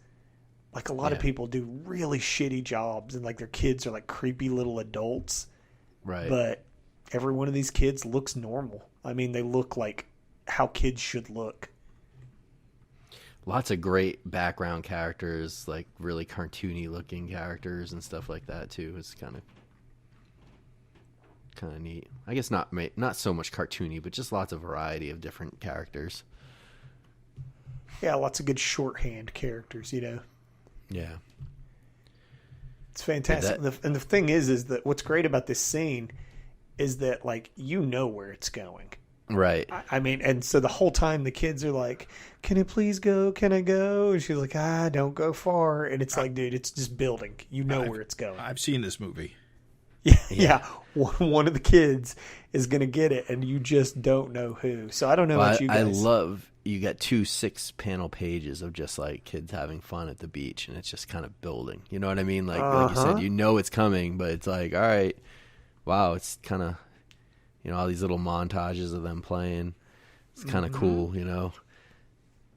Like, a lot of people do really shitty jobs, and like their kids are like creepy little adults. Right. But every one of these kids looks normal. I mean, they look like how kids should look. Lots of great background characters, like really cartoony looking characters and stuff like that too. It's kind of neat. I guess not so much cartoony, but just lots of variety of different characters. Yeah, lots of good shorthand characters, Yeah. It's fantastic. And the thing is that what's great about this scene is that, like, where it's going. Right. I mean, and so the whole time the kids are like, "Can it please go? Can I go?" And she's like, "Don't go far." And it's like, dude, it's just building. Where it's going. I've seen this movie. Yeah. One of the kids is going to get it, and you just don't know who. So I don't know about you guys. I love you got 2 6-panel pages of just like kids having fun at the beach, and it's just kind of building. You know what I mean? Like you said, it's coming, but it's like, all right, wow, it's kind of all these little montages of them playing. It's kind of cool,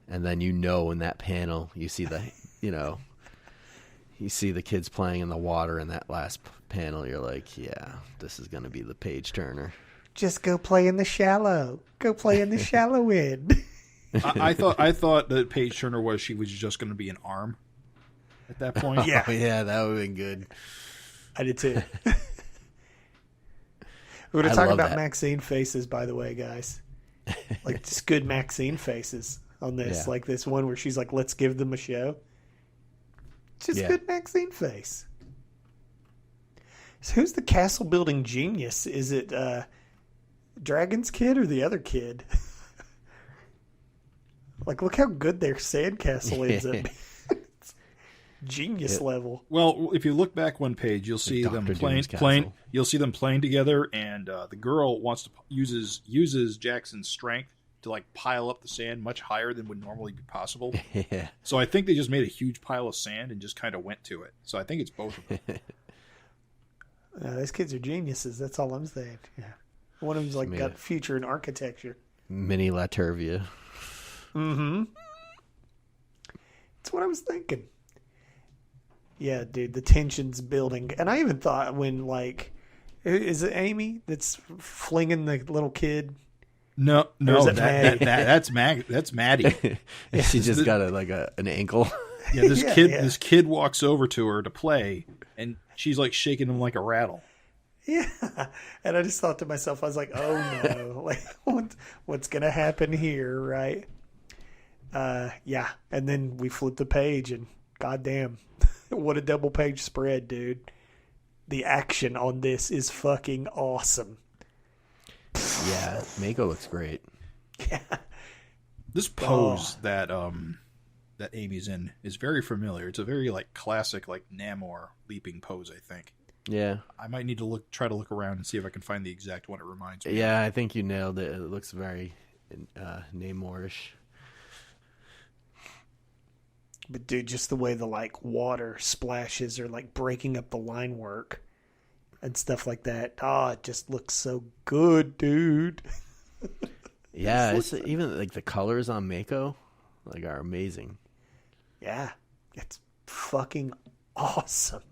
And then in that panel you see the you see the kids playing in the water in that last panel. You're like, yeah, this is going to be the page turner. Just go play in the shallow. Go play in the shallow end. I thought the page turner was she was just going to be an arm at that point. Yeah. Oh, yeah, that would have been good. I did too. We're going to talk about Maxine faces, by the way, guys. Like, just good Maxine faces on this. Yeah. Like this one where she's like, "Let's give them a show." Just good Maxine face. So who's the castle building genius? Is it Dragon's kid or the other kid? Like, look how good their sandcastle ends up being. Genius level. Well, if you look back one page, you'll see them playing. You'll see them playing together, and the girl uses Jackson's strength to like pile up the sand much higher than would normally be possible. Yeah. So I think they just made a huge pile of sand and just kind of went to it. So I think it's both of them. These kids are geniuses. That's all I'm saying. Yeah. One of them's like got a future in architecture. Mini Latervia. Mm-hmm. That's what I was thinking. Yeah, dude, the tension's building. And I even thought when, like, is it Amy that's flinging the little kid? No, is that that's Maddie? That's Maddie. She just got an ankle. Yeah, this kid walks over to her to play, and she's like shaking him like a rattle. Yeah, and I just thought to myself, I was like, "Oh no, like what's gonna happen here, right?" Yeah, and then we flip the page, and goddamn, what a double page spread, dude! The action on this is fucking awesome. Yeah, Mako looks great. Yeah, this pose that Amy's in is very familiar. It's a very like classic like Namor leaping pose, I think. Yeah, I might need to try to look around and see if I can find the exact one it reminds me. Yeah, I think you nailed it. It looks very Namor-ish. but dude, just the way the like water splashes are like breaking up the line work and stuff like that. Oh, it just looks so good, dude. Yeah, it's even like the colors on Mako like are amazing. Yeah, it's fucking awesome.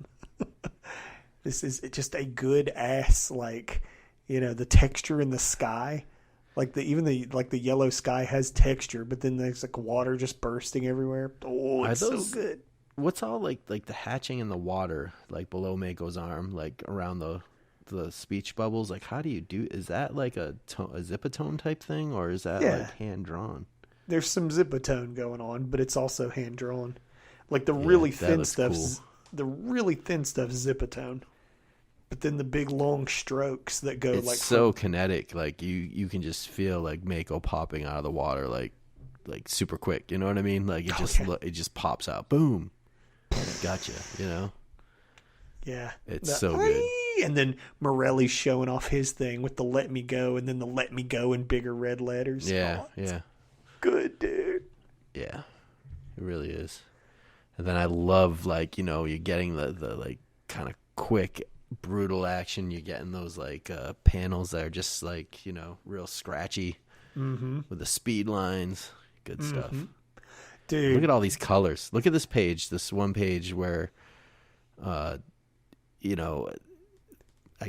This is just a good ass, like, the texture in the sky, like the yellow sky has texture, but then there's like water just bursting everywhere. Oh, it's so good. What's all like the hatching in the water, like below Mako's arm, like around the speech bubbles? Like, how do you do? Is that like a zipatone type thing, or is that like hand drawn? There's some zipatone going on, but it's also hand drawn. Like the really thin stuff's zipatone. But then the big long strokes that go it's so kinetic. Like you can just feel like Mako popping out of the water like super quick. You know what I mean? Like it just pops out. Boom. Gotcha. Yeah. It's so good. And then Morelli's showing off his thing with the "Let Me Go" and then the "Let Me Go" in bigger red letters. Yeah. Yeah. Good, dude. Yeah. It really is. And then I love you're getting the like kind of quick, brutal action. You're getting those like panels that are just like real scratchy with the speed lines. Good stuff, dude. Look at all these colors. Look at this page. This one page where, I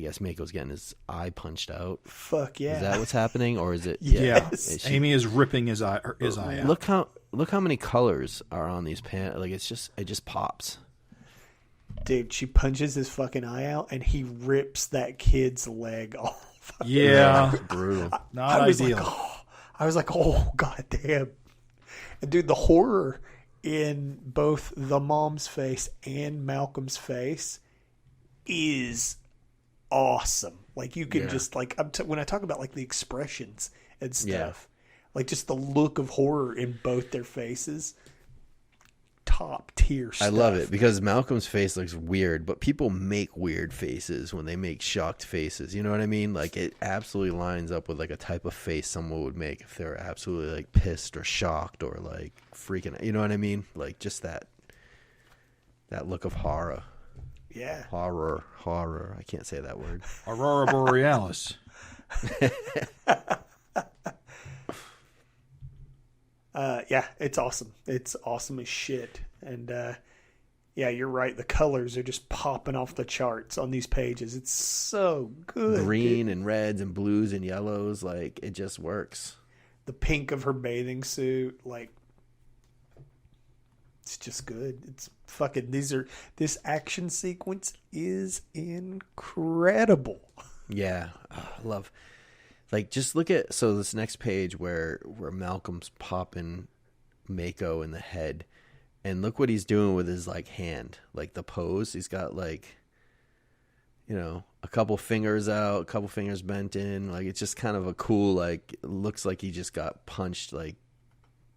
guess Mako's getting his eye punched out. Fuck yeah! Is that what's happening, or is it? Yes. Amy is ripping his eye out. Look how many colors are on these panels. Like it just pops. Dude, she punches his fucking eye out, and he rips that kid's leg off. Yeah, brutal. Not ideal. I was like, oh goddamn! And dude, the horror in both the mom's face and Malcolm's face is awesome. Like you can just like when I talk about like the expressions and stuff, like just the look of horror in both their faces. Top tier stuff. I love it because Malcolm's face looks weird, but people make weird faces when they make shocked faces. You know what I mean? Like it absolutely lines up with like a type of face someone would make if they're absolutely like pissed or shocked or like freaking. You know what I mean? Like just that look of horror. Yeah. Horror. I can't say that word. Aurora Borealis. Yeah, it's awesome. It's awesome as shit. And yeah, you're right. The colors are just popping off the charts on these pages. It's so good. Green and reds and blues and yellows. Like it just works. The pink of her bathing suit. Like it's just good. It's fucking, this action sequence is incredible. Yeah. I love. Like, just look at, so this next page where Malcolm's popping Mako in the head, and look what he's doing with his, like, hand. Like, the pose, he's got, like, a couple fingers out, a couple fingers bent in. Like, it's just kind of a cool, like, it looks like he just got punched, like,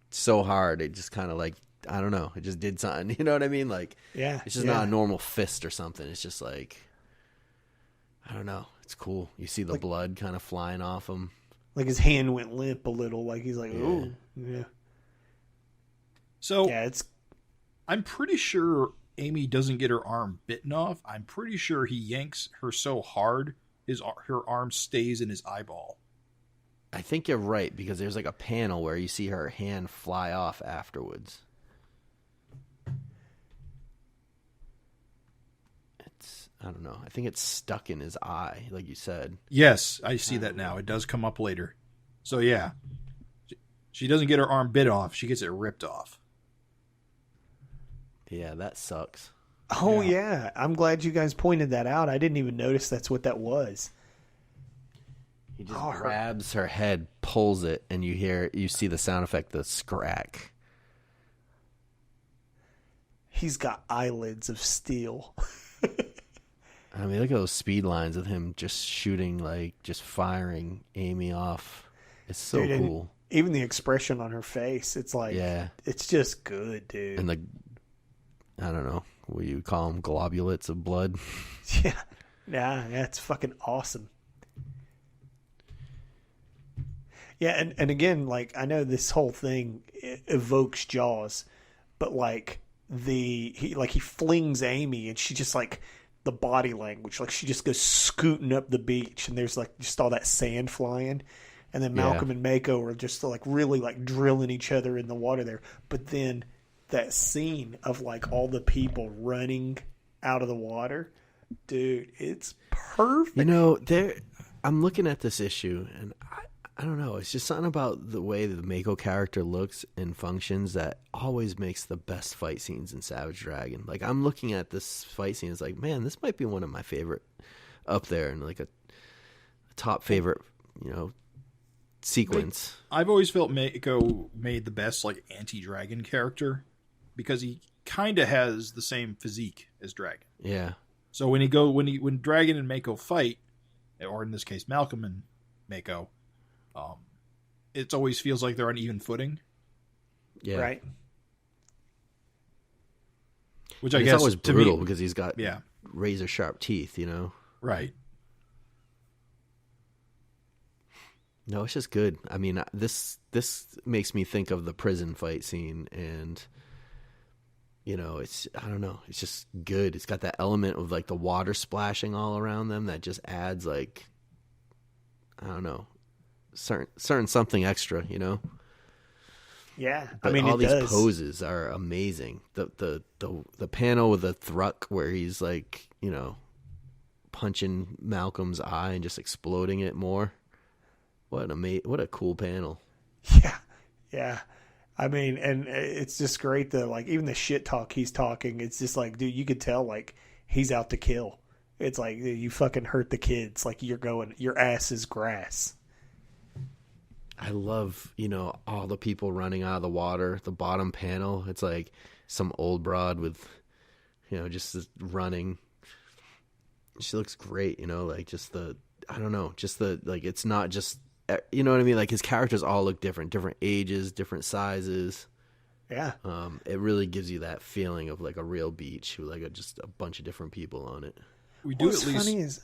so hard. It just kind of, like, I don't know. It just did something. You know what I mean? Like, yeah, it's just not a normal fist or something. It's just, like, I don't know. It's cool. You see the blood kind of flying off him. Like his hand went limp a little. Like he's like, oh, yeah. So yeah, I'm pretty sure Amy doesn't get her arm bitten off. I'm pretty sure he yanks her so hard her arm stays in his eyeball. I think you're right because there's like a panel where you see her hand fly off afterwards. I don't know. I think it's stuck in his eye, like you said. Yes, I see that now. It does come up later. So yeah, she doesn't get her arm bit off; she gets it ripped off. Yeah, that sucks. Oh yeah, I'm glad you guys pointed that out. I didn't even notice that's what that was. He just grabs her head, pulls it, and you see the sound effect, the scrack. He's got eyelids of steel. I mean, look at those speed lines of him just shooting, just firing Amy off. It's so dude, cool. Even the expression on her face, it's like, it's just good, dude. And I don't know, what do you call them, globulates of blood? Yeah, it's fucking awesome. Yeah, and again, I know this whole thing evokes Jaws, but he flings Amy and she just the body language, she just goes scooting up the beach and there's just all that sand flying, and then Malcolm and Mako are just really drilling each other in the water there. But then that scene of all the people running out of the water, dude, it's perfect. I'm looking at this issue and I don't know. It's just something about the way the Mako character looks and functions that always makes the best fight scenes in Savage Dragon. I'm looking at this fight scene, it's man, this might be one of my favorite up there, and a top favorite, sequence. I've always felt Mako made the best anti-dragon character because he kind of has the same physique as Dragon. Yeah. So when Dragon and Mako fight, or in this case Malcolm and Mako, it always feels like they're on even footing. Yeah. Right. Which I guess always brutal because he's got razor sharp teeth, Right. No, it's just good. I mean, this makes me think of the prison fight scene, and I don't know, it's just good. It's got that element of the water splashing all around them that just adds I don't know, certain something extra, Yeah, But I mean, all it these does. poses are amazing. The panel with the Thruck where he's punching Malcolm's eye and just exploding it more. What a cool panel. Yeah. I mean, and it's just great that even the shit talk he's talking, it's just dude, you could tell he's out to kill. It's dude, you fucking hurt the kids. Your ass is grass. I love, all the people running out of the water. The bottom panel, it's some old broad with, just running. She looks great, I don't know, it's not just, you know what I mean? His characters all look different ages, different sizes. Yeah. It really gives you that feeling of a real beach with just a bunch of different people on it. What's funny is,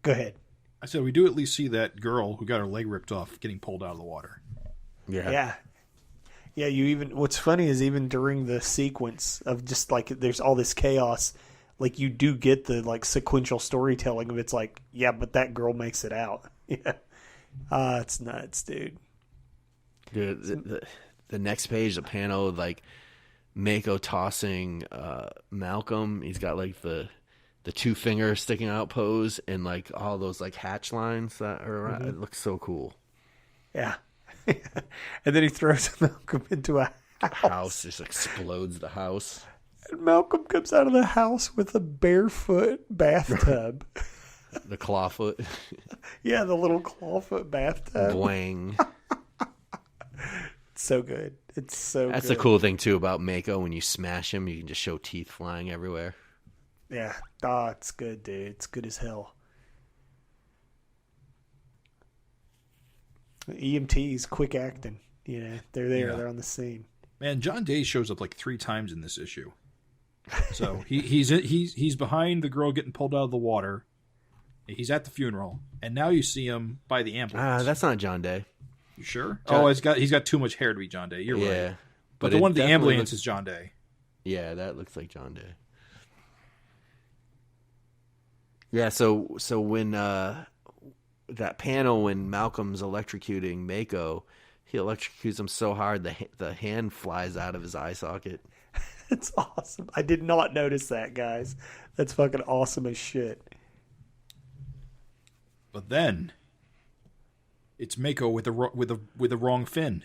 go ahead. I said we do at least see that girl who got her leg ripped off getting pulled out of the water. Yeah. What's funny is even during the sequence of just there's all this chaos, you do get the sequential storytelling of it's but that girl makes it out. Yeah. It's nuts, dude. Dude, the next page, the panel of Mako tossing Malcolm. He's got the two finger sticking out pose and all those hatch lines that are around. Mm-hmm. It looks so cool. Yeah. And then he throws Malcolm into a House just explodes the house. And Malcolm comes out of the house with a barefoot bathtub. The clawfoot. Yeah, the little clawfoot bathtub. Bwang. It's so good. It's so That's good. the cool thing too about Mako. When you smash him, you can just show teeth flying everywhere. Yeah. It's good, dude. It's good as hell. EMTs, quick acting. They're there. Yeah. They're on the scene. Man, John Day shows up 3 times in this issue. So he's behind the girl getting pulled out of the water. He's at the funeral, and now you see him by the ambulance. That's not John Day. You sure? John... he's got too much hair to be John Day. You're yeah, right. But the one at the ambulance is John Day. Yeah, that looks like John Day. Yeah, so when that panel when Malcolm's electrocuting Mako, he electrocutes him so hard the hand flies out of his eye socket. It's awesome. I did not notice that, guys. That's fucking awesome as shit. But then It's Mako with the wrong fin.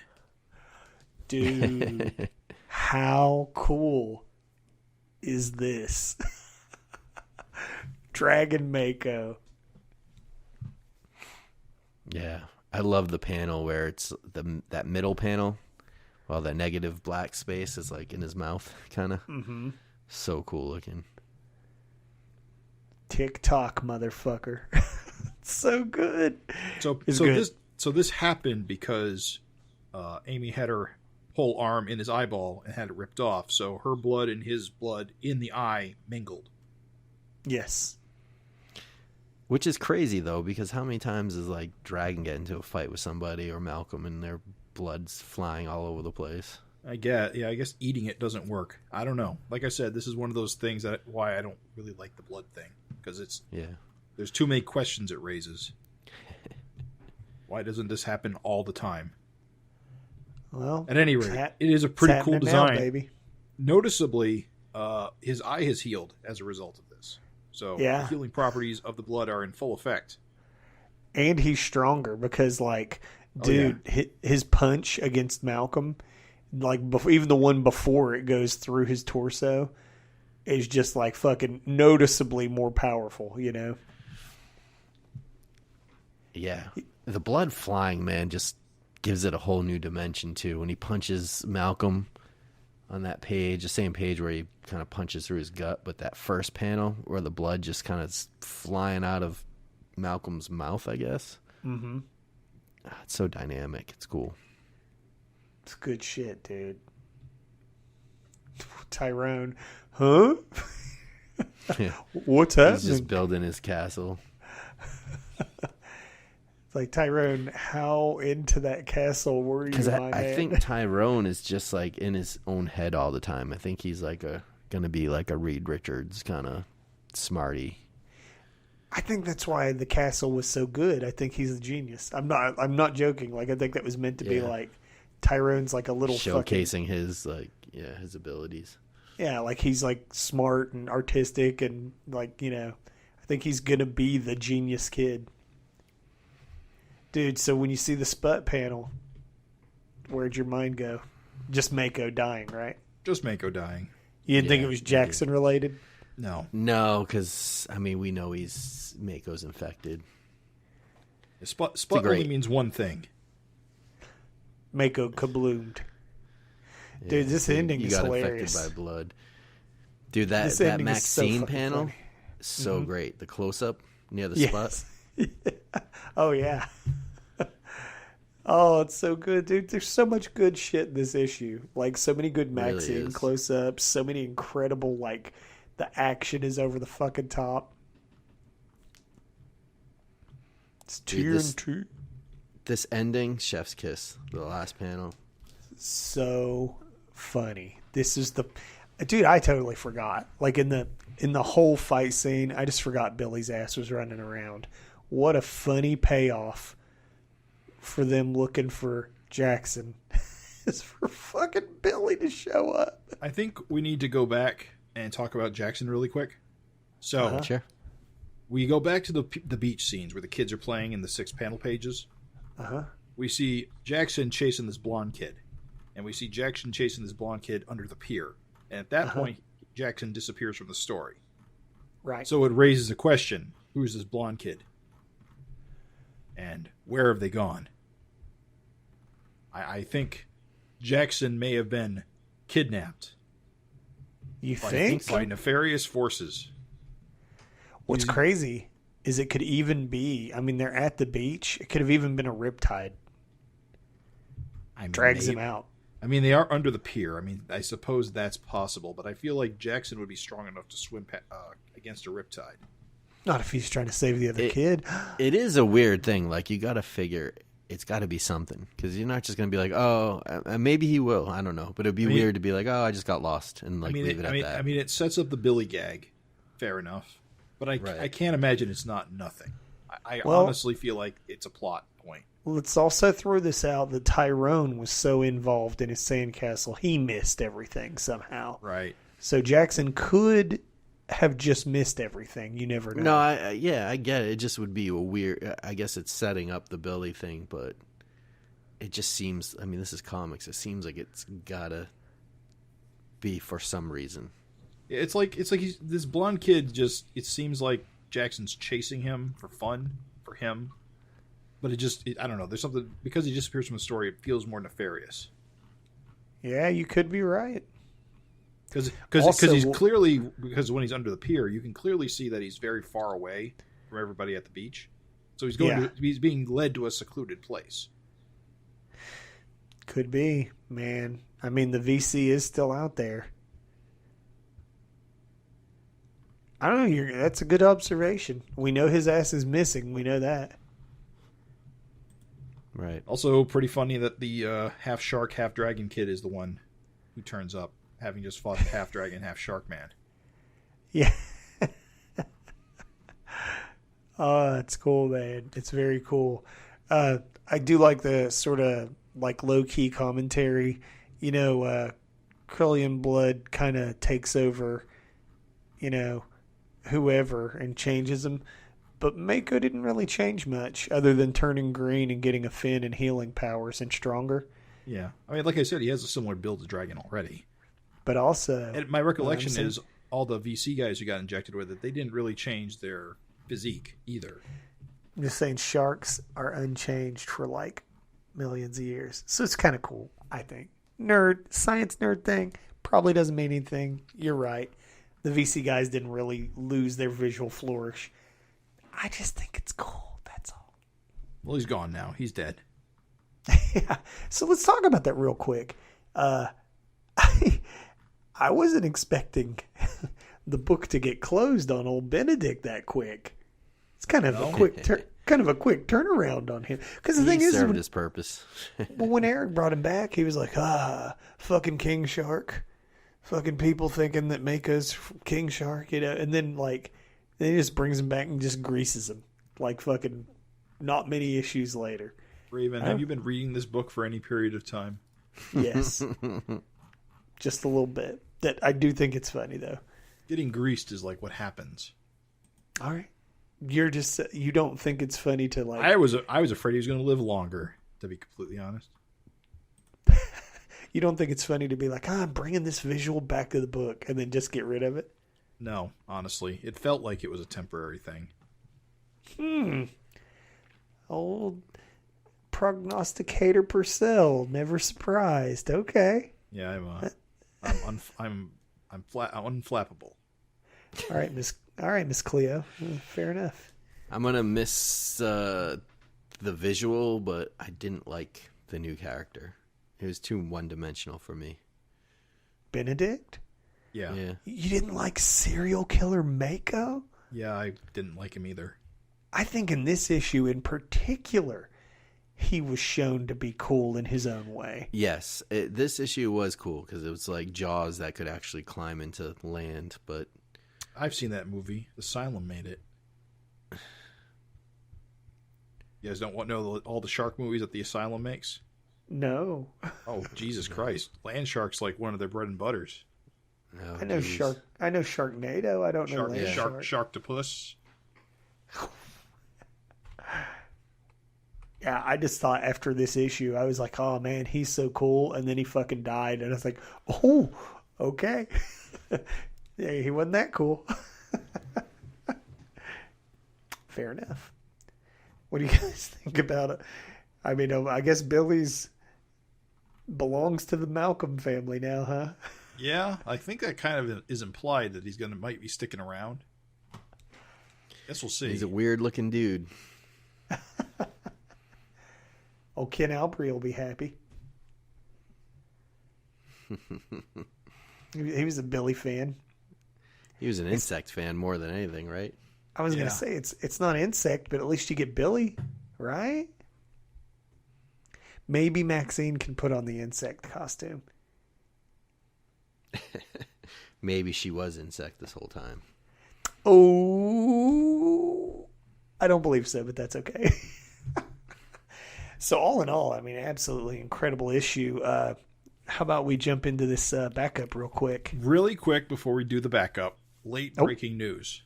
Dude, how cool is this? Dragon Mako. Yeah, I love the panel where it's that middle panel, while the negative black space is like in his mouth, kind of. Mm-hmm. So cool looking. TikTok, motherfucker. So good. So this happened because Amy had her whole arm in his eyeball and had it ripped off. So her blood and his blood in the eye mingled. Yes. Which is crazy though, because how many times is like Dragon get into a fight with somebody or Malcolm and their blood's flying all over the place? I guess eating it doesn't work. I don't know. Like I said, this is one of those things why I don't really like the blood thing, because there's too many questions it raises. Why doesn't this happen all the time? Well, at any rate, it is a pretty cool design. Now, baby. Noticeably, his eye has healed as a result of this. So the healing properties of the blood are in full effect. And he's stronger because, like, dude, his punch against Malcolm, like even the one before it goes through his torso, is just like fucking noticeably more powerful, you know? Yeah. The blood flying, man, just gives it a whole new dimension, too. When he punches Malcolm on that page, the same page where he kind of punches through his gut, but that first panel where the blood just kind of flying out of Malcolm's mouth, I guess. Mm-hmm. It's so dynamic. It's cool. It's good shit, dude. Tyrone, huh? Yeah. What's happening? He's just building his castle. It's like, Tyrone, how into that castle were you? Because I think Tyrone is just like in his own head all the time. I think he's like going to be like a Reed Richards kind of smarty. I think that's why the castle was so good. I think he's a genius. I'm not joking. Like, I think that was meant to be like Tyrone's like a little showcasing his his abilities. Yeah, like he's like smart and artistic and like, you know, I think he's gonna be the genius kid. Dude, so when you see the Sput panel, where'd your mind go? Just Mako dying, right? Just Mako dying. You didn't think it was Jackson related? No. No, because, I mean, we know Mako's infected. Sput only means one thing. Mako kabloomed. Dude, this ending is hilarious. You got infected by blood. Dude, that Maxine panel, so great. The close-up near the Sput. Oh, yeah. Oh, it's so good, dude. There's so much good shit in this issue. Like, so many good Maxine really close-ups, so many incredible, like, the action is over the fucking top. It's TNT. This ending, chef's kiss, the last panel. So funny. This is dude, I totally forgot. Like, in the whole fight scene, I just forgot Billy's ass was running around. What a funny payoff for them looking for Jackson. Is for fucking Billy to show up. I think we need to go back and talk about Jackson really quick. So Sure. We go back to the beach scenes where the kids are playing in the 6 panel pages. Uh-huh. We see Jackson chasing this blonde kid. And we see Jackson chasing this blonde kid under the pier. And at that point, Jackson disappears from the story. Right. So it raises a question. Who's this blonde kid? And where have they gone? I think Jackson may have been kidnapped. You think? By nefarious forces. What's crazy is it could even be, I mean, they're at the beach. It could have even been a riptide. Drags him out. I mean, they are under the pier. I mean, I suppose that's possible, but I feel like Jackson would be strong enough to swim against a riptide. Not if he's trying to save the other kid. It is a weird thing. Like, you got to figure it's got to be something, because you're not just going to be like, oh, maybe he will. I don't know. But it'd be weird to be like, oh, I just got lost and leave it at that. I mean, it sets up the Billy gag. Fair enough. But I can't imagine it's not nothing. I honestly feel like it's a plot point. Let's also throw this out that Tyrone was so involved in his sandcastle, he missed everything somehow. Right. So Jackson could have just missed everything. You never know. No, I get it. It just would be a weird. I guess it's setting up the Billy thing, but it just seems. I mean, this is comics. It seems like it's gotta be for some reason. It's like this blonde kid. Just it seems like Jackson's chasing him for fun for him, but I don't know. There's something because he disappears from the story. It feels more nefarious. Yeah, you could be right. Because he's clearly because when he's under the pier, you can clearly see that he's very far away from everybody at the beach. So he's being led to a secluded place. Could be, man. I mean, the VC is still out there. I don't know. That's a good observation. We know his ass is missing. We know that. Right. Also, pretty funny that the half shark, half dragon kid is the one who turns up, having just fought half dragon, half shark man. Yeah. Oh, it's cool, man. It's very cool. I do like the sort of like low key commentary. You know, Kryllian blood kind of takes over, you know, whoever and changes them. But Mako didn't really change much other than turning green and getting a fin and healing powers and stronger. Yeah. I mean, like I said, he has a similar build to Dragon already. But also... And my recollection is all the VC guys who got injected with it, they didn't really change their physique either. I'm just saying sharks are unchanged for like millions of years. So it's kind of cool, I think. Science nerd thing probably doesn't mean anything. You're right. The VC guys didn't really lose their visual flourish. I just think it's cool. That's all. Well, he's gone now. He's dead. Yeah. So let's talk about that real quick. I wasn't expecting the book to get closed on old Benedict that quick. It's kind of a quick turnaround on him. Because the thing is, served his purpose. Well, when Erik brought him back, he was like, fucking King Shark, fucking people thinking that Mako's King Shark, you know, and then like. Then he just brings him back and just greases him. Like fucking not many issues later. Raven, have you been reading this book for any period of time? Yes. Just a little bit. That I do think it's funny, though. Getting greased is like what happens. All right. You don't think it's funny to like... I was afraid he was going to live longer, to be completely honest. You don't think it's funny to be like, I'm bringing this visual back to the book and then just get rid of it? No, honestly. It felt like it was a temporary thing. Old prognosticator Purcell, never surprised. Okay. Yeah, I'm unflappable. All right, Miss Cleo. Fair enough. I'm gonna miss the visual, but I didn't like the new character. It was too one-dimensional for me. Benedict? Yeah. You didn't like serial killer Mako? Yeah, I didn't like him either. I think in this issue in particular, he was shown to be cool in his own way. Yes, this issue was cool because it was like Jaws that could actually climb into land, but... I've seen that movie. Asylum made it. You guys don't know all the shark movies that the Asylum makes? No. Oh, Jesus Christ. Land shark's like one of their bread and butters. Oh, I know Sharknado. I don't know Land Shark. Sharktopus. Yeah, I just thought after this issue, I was like, oh man, he's so cool. And then he fucking died. And I was like, oh, okay. Yeah, he wasn't that cool. Fair enough. What do you guys think about it? I mean, I guess Billy's belongs to the Malcolm family now, huh? Yeah, I think that kind of is implied that he's might be sticking around. Guess we'll see. He's a weird looking dude. Oh, Ken Albury will be happy. He was a Billy fan. He was an insect fan more than anything, right? I was gonna say it's not insect, but at least you get Billy, right? Maybe Maxine can put on the insect costume. Maybe she was insect this whole time. Oh, I don't believe so, but that's okay. So all in all, I mean, absolutely incredible issue. How about we jump into this backup real quick? Really quick before we do the backup. late breaking news.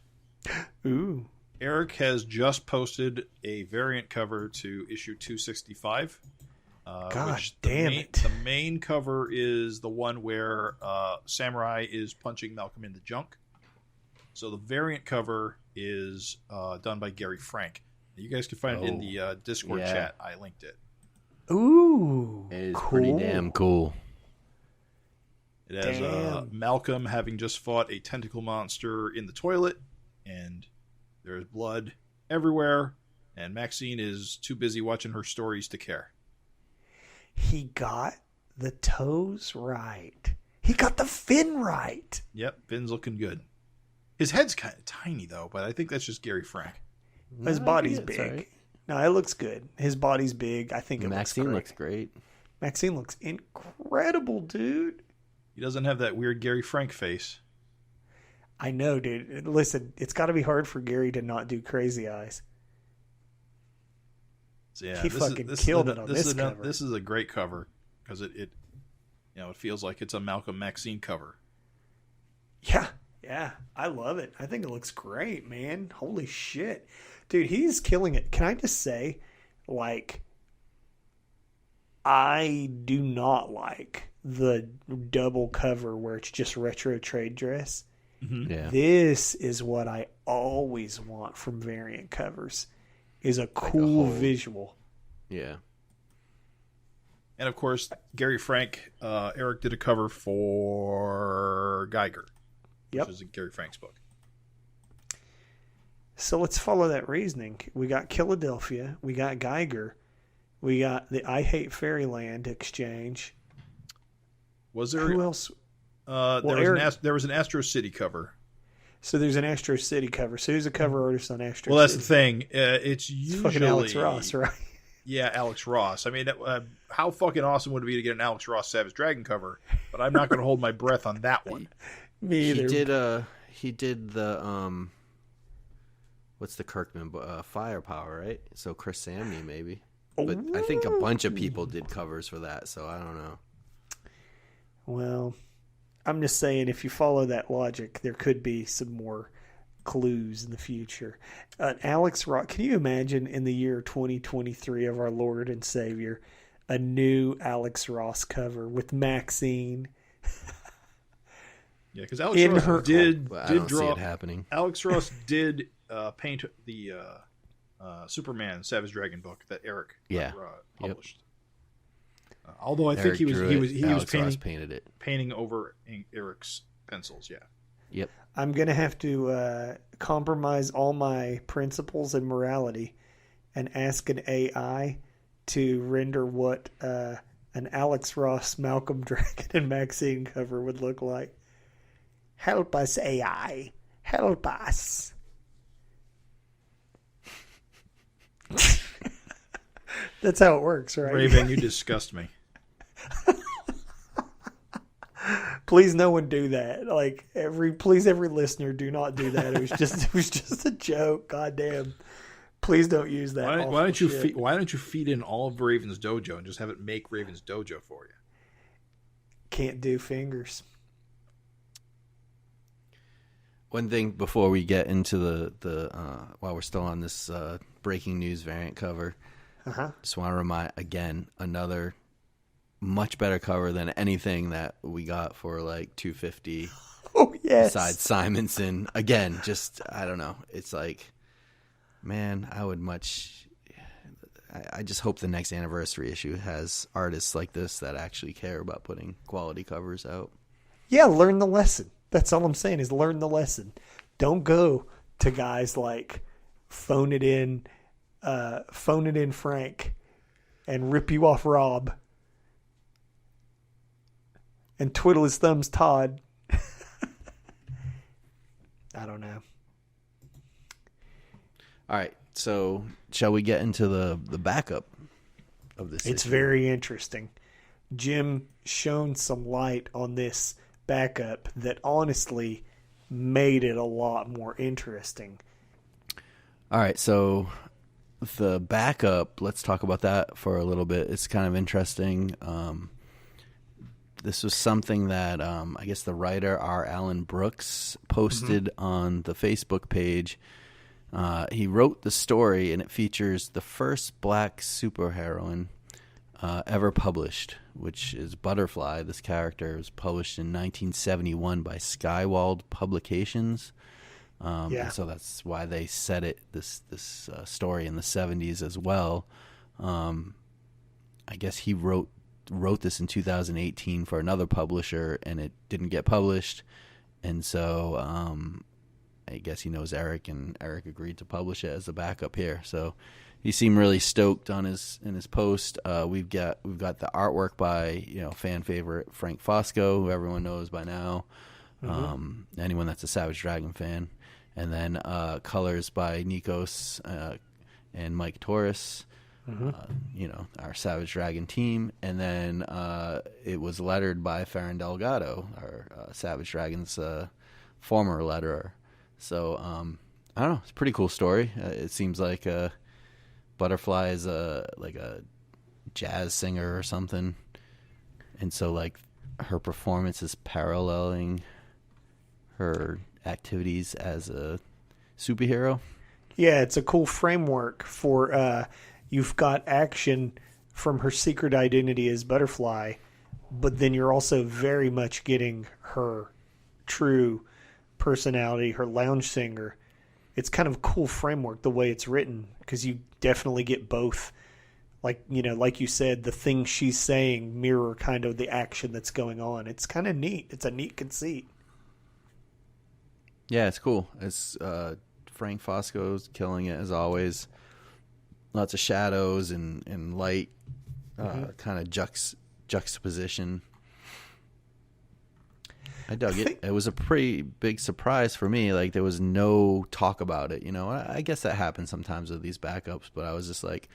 Ooh. Erik has just posted a variant cover to issue 265. God which damn it. The main cover is the one where Samurai is punching Malcolm in the junk. So the variant cover is done by Gary Frank. You guys can find it in the Discord chat. I linked it. Ooh. It is cool. pretty damn cool. It has Malcolm having just fought a tentacle monster in the toilet, and there's blood everywhere, and Maxine is too busy watching her stories to care. He got the toes right. He got the fin right. Yep, Finn's looking good. His head's kind of tiny, though, but I think that's just Gary Frank. His body's big. Right. No, it looks good. His body's big. I think it Maxine looks looks great. Maxine looks incredible, dude. He doesn't have that weird Gary Frank face. I know, dude. Listen, it's got to be hard for Gary to not do crazy eyes. So, yeah, he fucking killed it on this cover. This is a great cover because it feels like it's a Malcolm Maxine cover. Yeah, I love it. I think it looks great, man. Holy shit. Dude, he's killing it. Can I just say, like, I do not like the double cover where it's just retro trade dress. Mm-hmm. Yeah. This is what I always want from variant covers, is a cool visual. Yeah. And of course, Gary Frank, Erik did a cover for Geiger, which is Gary Frank's book. So let's follow that reasoning. We got Philadelphia, we got Geiger, we got the I Hate Fairyland exchange. Was there who else? There was an Astro City cover. So there's an Astro City cover. So who's the cover artist on Astro City? Well, that's the thing. It's usually fucking Alex Ross, right? Yeah, Alex Ross. I mean, how fucking awesome would it be to get an Alex Ross Savage Dragon cover? But I'm not going to hold my breath on that one. Me either. He did the what's the Kirkman Firepower, right? So Chris Samney maybe. But I think a bunch of people did covers for that, so I don't know. Well, I'm just saying, if you follow that logic, there could be some more clues in the future. Alex Ross, can you imagine in the year 2023 of our Lord and Savior, a new Alex Ross cover with Maxine? Yeah, because Alex Ross did draw. See it happening. Alex Ross did paint the Superman Savage Dragon book that Erik published. Although I think he was painting over Erik's pencils. Yeah. Yep. I'm gonna have to compromise all my principles and morality, and ask an AI to render what an Alex Ross, Malcolm Dragon, and Maxine cover would look like. Help us, AI. Help us. That's how it works, right? Raven, you disgust me. Please, no one do that. Like every listener, do not do that. It was just a joke. Goddamn. Please don't use that. Why don't you feed in all of Raven's Dojo and just have it make Raven's Dojo for you? Can't do fingers. One thing before we get into the while we're still on this breaking news variant cover, just want to remind again, another much better cover than anything that we got for like 250. Oh yes. Besides Simonson, again, just I don't know. It's like, man, I just hope the next anniversary issue has artists like this that actually care about putting quality covers out. Yeah, learn the lesson. That's all I'm saying is learn the lesson. Don't go to guys like Phone It In Frank and Rip You Off Rob and Twiddle His Thumbs Todd. I don't know. All right, so shall we get into the backup of this? It's issue? very interesting. Jim shone some light on this backup that honestly made it a lot more interesting. All right, so the backup, let's talk about that for a little bit. It's kind of interesting. This was something that I guess the writer R. Alan Brooks posted on the Facebook page. He wrote the story, and it features the first black superheroine ever published, which is Butterfly. This character was published in 1971 by Skywald Publications. And so that's why they set it this story in the 70s as well. I guess he wrote this in 2018 for another publisher, and it didn't get published. And so I guess he knows Erik, and Erik agreed to publish it as a backup here. So he seemed really stoked on in his post. We've got the artwork by fan favorite Frank Fosco, who everyone knows by now. Anyone that's a Savage Dragon fan. And then colors by Nikos and Mike Torres, our Savage Dragon team. And then it was lettered by Farron Delgado, our Savage Dragon's former letterer. So I don't know. It's a pretty cool story. It seems like Butterfly is like a jazz singer or something, and so like her performance is paralleling her activities as a superhero. Yeah, it's a cool framework for you've got action from her secret identity as Butterfly, but then you're also very much getting her true personality, her lounge singer. It's kind of a cool framework the way it's written, because you definitely get both. Like you said, the things she's saying mirror kind of the action that's going on. It's kind of neat. It's a neat conceit. Yeah, it's cool. It's Frank Fosco's killing it as always. Lots of shadows and light, kind of juxtaposition. I dug it. It was a pretty big surprise for me. Like, there was no talk about it. I guess that happens sometimes with these backups, but I was just like,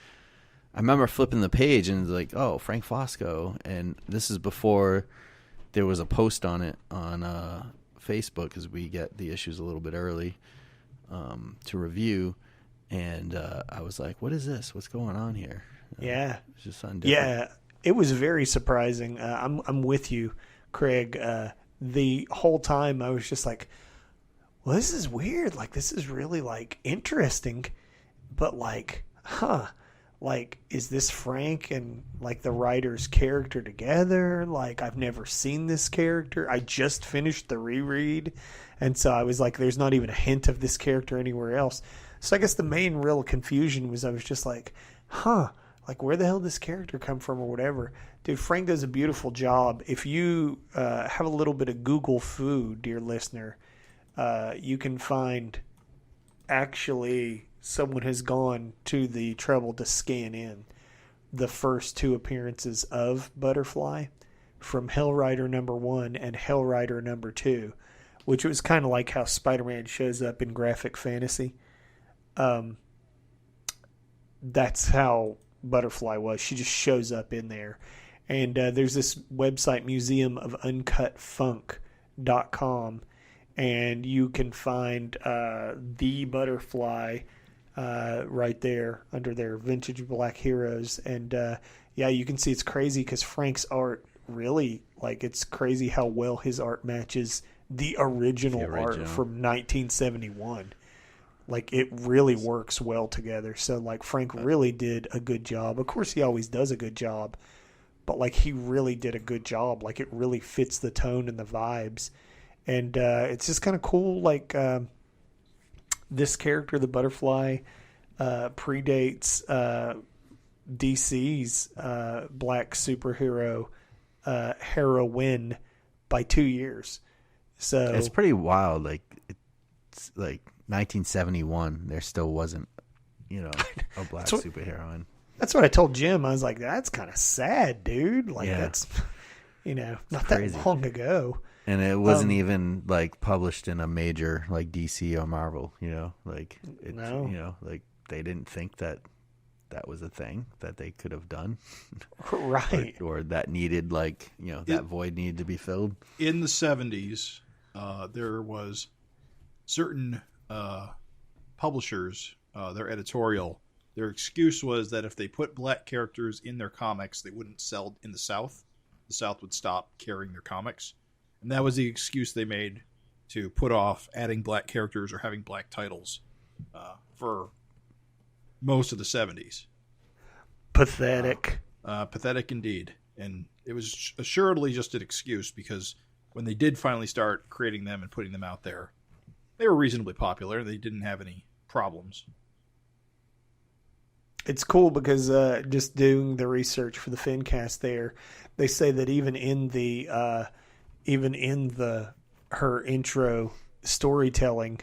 I remember flipping the page and it's like, oh, Frank Fosco. And this is before there was a post on it on Facebook, because we get the issues a little bit early to review. And I was like, what is this? What's going on here? Yeah. It's just something different. Yeah, it was very surprising. I'm with you, Craig. The whole time I was just like, well, this is weird. Like, this is really, like, interesting. But, like, like, is this Frank and, like, the writer's character together? Like, I've never seen this character. I just finished the reread. And so I was like, there's not even a hint of this character anywhere else. So I guess the main real confusion was I was just like, like, where the hell did this character come from or whatever? Dude, Frank does a beautiful job. If you have a little bit of Google foo, dear listener, you can find actually someone has gone to the trouble to scan in the first two appearances of Butterfly from Hellrider #1 and Hellrider #2, which was kind of like how Spider-Man shows up in graphic fantasy. That's how Butterfly was. She just shows up in there. And there's this website, museumofUncutFunk.com, and you can find the Butterfly right there under their vintage black heroes. And you can see it's crazy because Frank's art really, like, it's crazy how well his art matches the original art from 1971. Like, it really works well together. So, like, Frank really did a good job. Of course, he always does a good job. But, like, he really did a good job. Like, it really fits the tone and the vibes. And it's just kind of cool. Like, this character, the Butterfly, predates DC's black superhero heroine by 2 years. So it's pretty wild. Like, it's like 1971, there still wasn't, a black superheroine. That's what I told Jim. I was like, that's kind of sad, dude. Like, that's, not crazy. That long ago. And it wasn't even, like, published in a major, like, DC or Marvel, Like, no. Like, they didn't think that was a thing that they could have done. Right. or that needed, like, that void needed to be filled. In the 70s, there was certain publishers, their editorial, their excuse was that if they put black characters in their comics, they wouldn't sell in the South. the South would stop carrying their comics. And that was the excuse they made to put off adding black characters or having black titles for most of the 70s. Pathetic. Pathetic indeed. And it was assuredly just an excuse, because when they did finally start creating them and putting them out there, they were reasonably popular. They didn't have any problems. It's cool because just doing the research for the FINcast there, they say that even in her intro storytelling,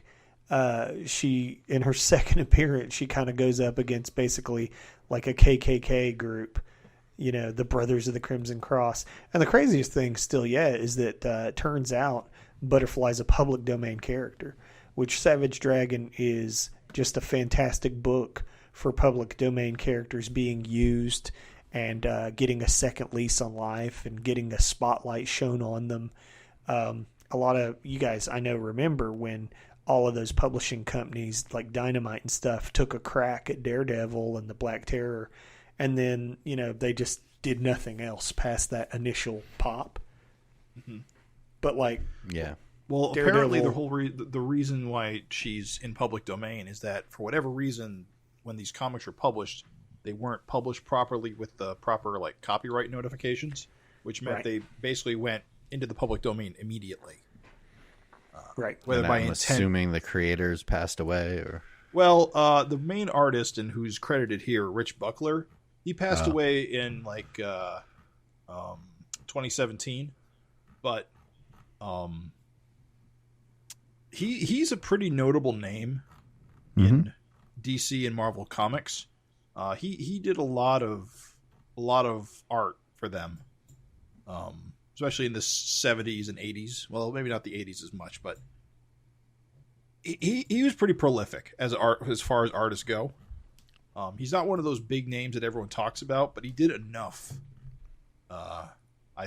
she, in her second appearance, she kind of goes up against basically like a KKK group, you know, the Brothers of the Crimson Cross. And the craziest thing still yet is that it turns out Butterfly's a public domain character, which Savage Dragon is just a fantastic book for public domain characters being used and getting a second lease on life and getting a spotlight shown on them. A lot of you guys, I know, remember when all of those publishing companies like Dynamite and stuff took a crack at Daredevil and the Black Terror, and then, you know, they just did nothing else past that initial pop. Mm-hmm. But like, yeah. Well, Daredevil, apparently the reason why she's in public domain is that for whatever reason, when these comics were published, they weren't published properly with the proper like copyright notifications, which meant they basically went into the public domain immediately. right. Whether And by I'm intent, assuming the creators passed away, or well, the main artist and who's credited here, Rich Buckler, he passed away in like 2017, but he's a pretty notable name in DC and Marvel comics. He did a lot of art for them, especially in the 70s and 80s. Well, maybe not the 80s as much, but he was pretty prolific as far as artists go. He's not one of those big names that everyone talks about, but he did enough, I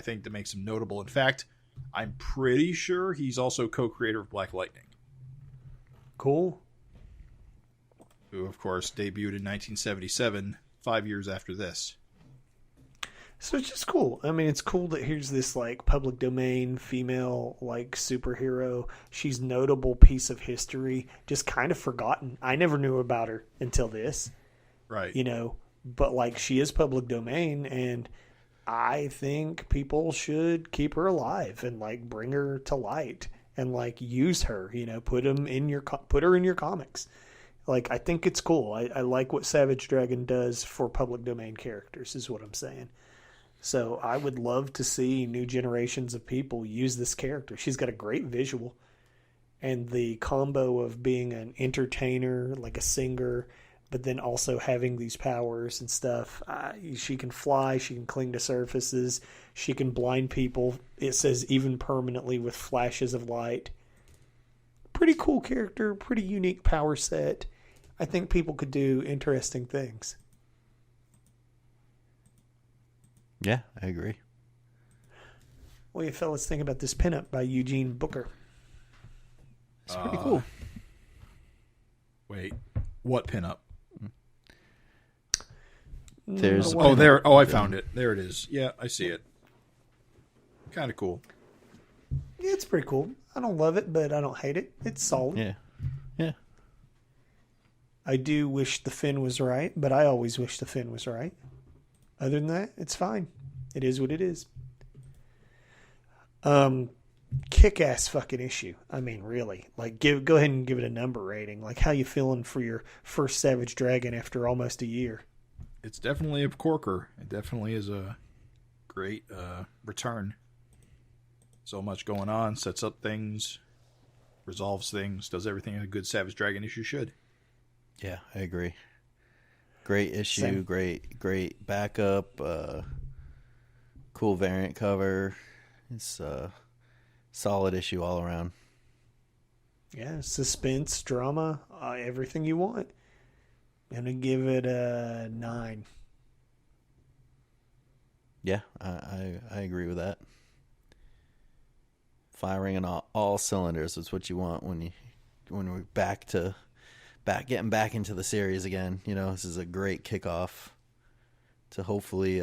think, to make him notable. In fact, I'm pretty sure he's also co-creator of Black Lightning. Cool. Who, of course, debuted in 1977, 5 years after this. So it's just cool. I mean, it's cool that here's this like public domain female like superhero. She's notable piece of history, just kind of forgotten. I never knew about her until this. Right. You know, but like she is public domain, and I think people should keep her alive and like bring her to light and like use her, you know, put her in your comics. Like, I think it's cool. I like what Savage Dragon does for public domain characters is what I'm saying. So I would love to see new generations of people use this character. She's got a great visual, and the combo of being an entertainer, like a singer, but then also having these powers and stuff. She can fly. She can cling to surfaces. She can blind people. It says even permanently with flashes of light. Pretty cool character. Pretty unique power set. I think people could do interesting things. yeah, I agree. What do you fellas think about this pinup by Eugene Booker? It's pretty cool. Wait, what pinup? There's Oh, there. Oh, I found it. There it is. Yeah, I see it. Kind of cool. Yeah, it's pretty cool. I don't love it, but I don't hate it. It's solid. yeah, yeah. I do wish the fin was right, but I always wish the fin was right. Other than that, it's fine. It is what it is. Kick-ass fucking issue. I mean, really. Like, go ahead and give it a number rating. Like, how you feeling for your first Savage Dragon after almost a year? It's definitely a corker. It definitely is a great return. So much going on. Sets up things. Resolves things. Does everything a good Savage Dragon issue should. Yeah, I agree. Great issue, Same. great backup, cool variant cover. It's a solid issue all around. Yeah, suspense, drama, everything you want. I'm going to give it a 9. Yeah, I agree with that. Firing on all cylinders is what you want when we're getting back into the series again. You know, this is a great kickoff to hopefully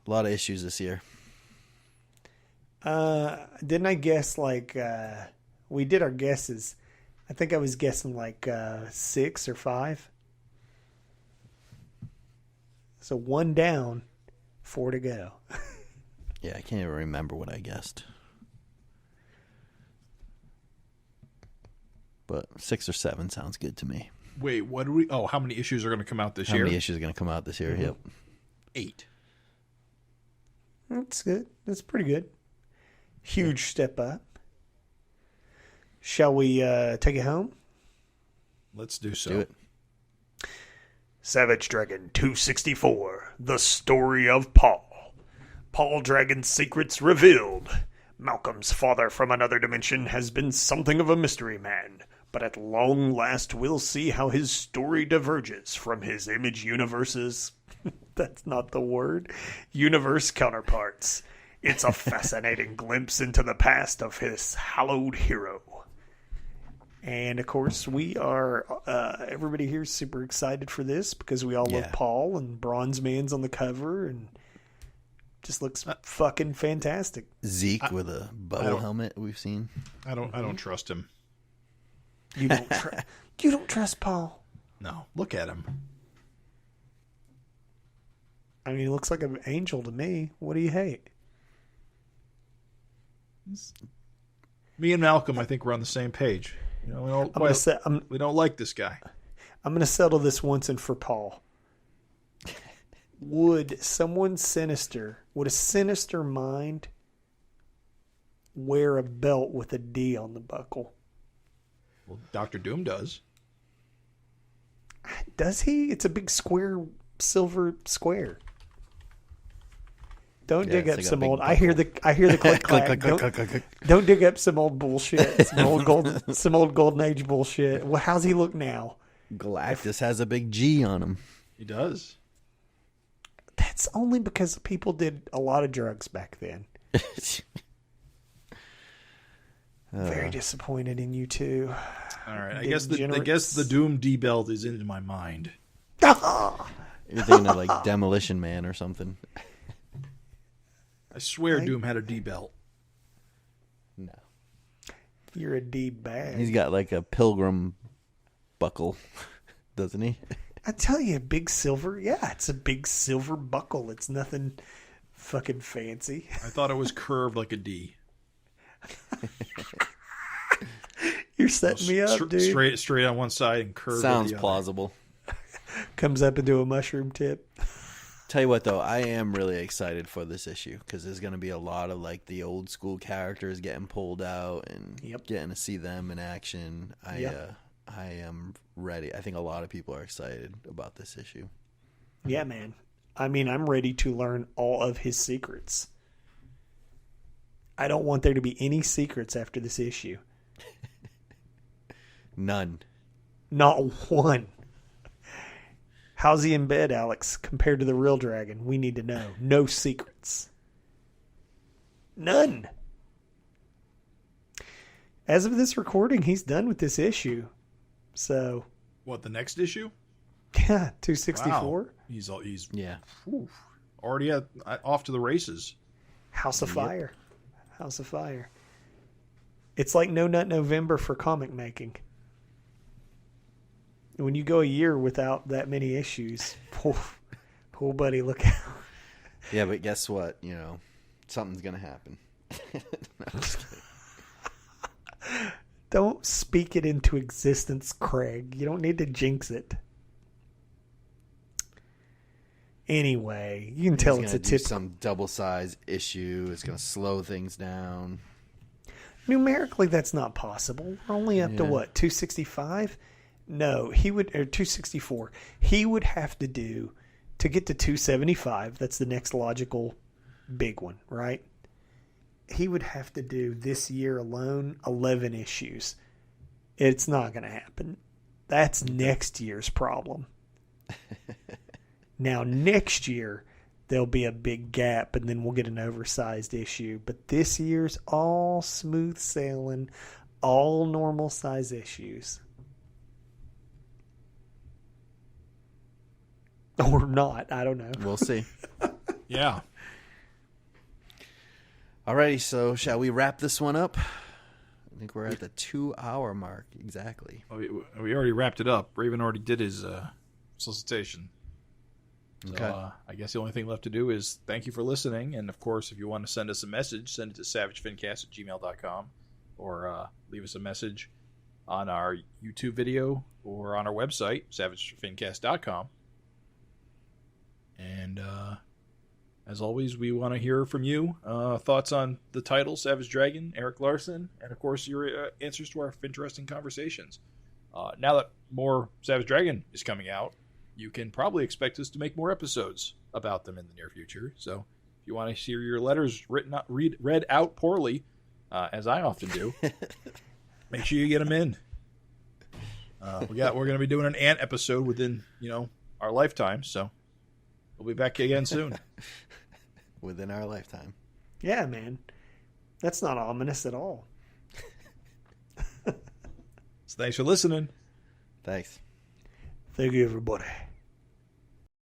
A lot of issues this year. Didn't I guess we did our guesses? I think I was guessing 6 or 5. So 1 down, 4 to go. Yeah, I can't even remember what I guessed. But 6 or 7 sounds good to me. Wait, what do we... Oh, how many issues are going to come out this year? How many issues are going to come out this year? Mm-hmm. Yep. 8. That's good. That's pretty good. Huge step up. Shall we take it home? Let's do so. Do it. Savage Dragon 264, The Story of Paul. Paul Dragon's secrets revealed. Malcolm's father from another dimension has been something of a mystery man, but at long last we'll see how his story diverges from his image universe's... that's not the word. Universe counterparts. It's a fascinating glimpse into the past of his hallowed hero. And, of course, we are, everybody here is super excited for this because we all love Paul, and Bronze Man's on the cover, and just looks fucking fantastic. Zeke with a bubble helmet we've seen. I don't trust him. You don't trust Paul? No, look at him. I mean, he looks like an angel to me. What do you hate? Me and Malcolm, I think we're on the same page. You know, we don't like this guy. I'm going to settle this once and for Paul. Would a sinister mind wear a belt with a D on the buckle? Well, Dr. Doom does. Does he? It's a big square, silver square. Don't dig up some old. I hear the click clack. Don't dig up some old bullshit. Some old golden age bullshit. Well, how's he look now? Galactus has a big G on him. He does. That's only because people did a lot of drugs back then. Very disappointed in you two. All right, I guess the Doom D belt is in my mind. You're thinking of like Demolition Man or something. I swear Doom had a D belt. No. You're a D bag. He's got like a pilgrim buckle, doesn't he? I tell you, big silver. Yeah, it's a big silver buckle. It's nothing fucking fancy. I thought it was curved like a D. You're setting me up, dude. Straight on one side and curved. Sounds plausible. Comes up into a mushroom tip. Tell you what, though, I am really excited for this issue because there's going to be a lot of like the old school characters getting pulled out and getting to see them in action. I am ready. I think a lot of people are excited about this issue. Yeah, man. I mean, I'm ready to learn all of his secrets. I don't want there to be any secrets after this issue. None. Not one. How's he in bed, Alex, compared to the real dragon? We need to know. No secrets. None. As of this recording, he's done with this issue. So. What, the next issue? Yeah, 264. Wow. He's yeah. Already off to the races. House of Fire. House of Fire. It's like No Nut November for comic making. When you go a year without that many issues, poor buddy, look out. Yeah, but guess what? You know, something's going to happen. No, I'm just kidding. Don't speak it into existence, Craig. You don't need to jinx it. Anyway, you can tell it's a tip. Some double-size issue. It's going to slow things down. Numerically, that's not possible. We're only up to what, 265? No, he would, or 264. He would have to do, to get to 275, that's the next logical big one, right? He would have to do this year alone 11 issues. It's not going to happen. That's next year's problem. Now, next year, there'll be a big gap, and then we'll get an oversized issue. But this year's all smooth sailing, all normal size issues. Or not. I don't know. We'll see. Yeah. Alrighty, so shall we wrap this one up? I think we're at the 2-hour mark exactly. We already wrapped it up. Raven already did his solicitation. So, Okay. I guess the only thing left to do is thank you for listening. And, of course, if you want to send us a message, send it to savagefincast@gmail.com or leave us a message on our YouTube video or on our website, savagefincast.com. And as always, we want to hear from you. Thoughts on the title, Savage Dragon, Erik Larsen, and, of course, your answers to our FINteresting Conversations. Now that more Savage Dragon is coming out, you can probably expect us to make more episodes about them in the near future. So if you want to hear your letters read out poorly, as I often do, make sure you get them in. We're going to be doing an ant episode within, our lifetime. So we'll be back again soon. Within our lifetime. Yeah, man. That's not ominous at all. So thanks for listening. Thanks. Thank you, everybody.